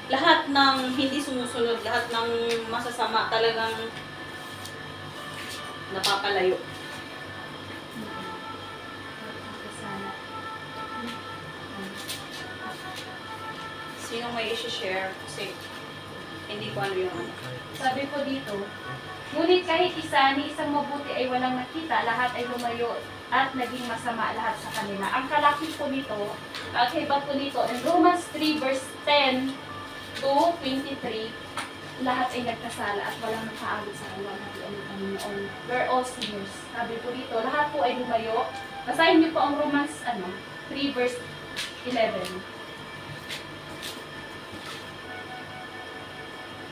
Lahat ng hindi sumusunod, lahat ng masasama talagang napapalayo. Sino may isi-share? Kasi hindi ko ano yung ano. Sabi po dito, ngunit kahit isa ni isang mabuti ay walang nakita, lahat ay lumayo at naging masama lahat sa kanila. Ang kalaki po nito, kaiba po nito, in Romans 3 verse 10 to 23, lahat ay nagkasala at walang nakaabot sa kaluwalhatian ng Panginoon. We're all sinners. Sabi po dito, lahat po ay lumayo. Basahin niyo po ang Romans 3 verse 11.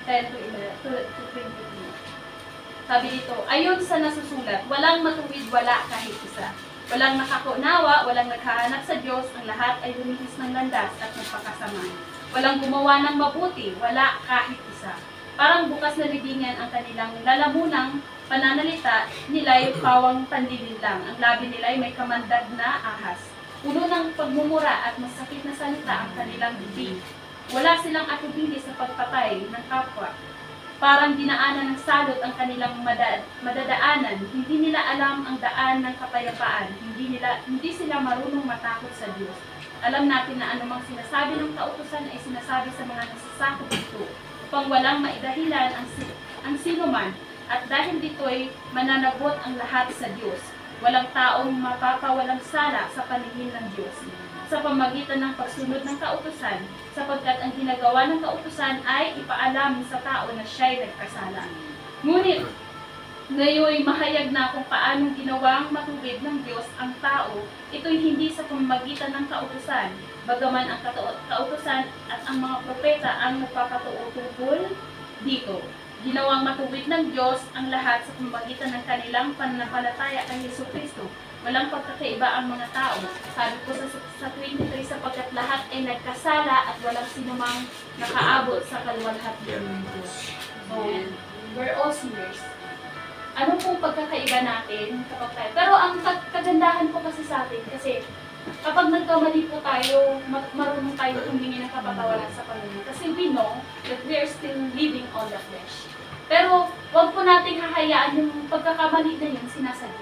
10 to 11 to 23. Sabi dito, ayon sa nasusulat, walang matuwid, wala kahit isa. Walang nakakunawa, walang naghahanap sa Diyos, ang lahat ay lumihis ng landas at nagpakasama. Walang gumawa ng mabuti, wala kahit isa. Parang bukas na libingan ang kanilang lalamunang pananalita, nila'y pawang panlilin lang. Ang labi nila'y may kamandag na ahas. Puno ng pagmumura at masakit na salita ang kanilang bibig. Wala silang atubili sa pagpatay ng kapwa. Parang dinaanan ng salot ang kanilang madadaanan. Hindi nila alam ang daan ng kapayapaan. Hindi sila marunong matakot sa Diyos. Alam natin na anumang sinasabi ng kautusan ay sinasabi sa mga nasasakop ito upang walang maidahilan ang sinuman, at dahil dito'y mananagot ang lahat sa Diyos. Walang taong mapapawalang sala sa paningin ng Diyos sa pamagitan ng pagsunod ng kautusan, sapagkat ang ginagawa ng kautusan ay ipaalam sa tao na siya'y nagkasala. Ngunit, ngayon mahayag na kung paanong ginawang matuwid ng Diyos ang tao, ito'y hindi sa pamamagitan ng kautusan, bagaman ang kautusan at ang mga propeta ang nagpapatuo tungkol dito. Ginawang matuwid ng Diyos ang lahat sa pamamagitan ng kanilang pananampalataya kay Jesucristo. Walang pagkakaiba ang mga tao. Sabi ko sa 23, sapagkat lahat ay nagkasala at walang sinumang nakaabot sa kaluwalhatian ng Diyos. So, we're all sinners. Ano pong pagkakaiba natin kapag tayo? Pero ang kagandahan po kasi sa atin, kasi kapag nagkamali po tayo, marunong tayo humingi ng kapatawaran sa Panginoon. Kasi we know that we are still living on the flesh. Pero wag po nating hahayaan yung pagkakamali na yun sinasadya.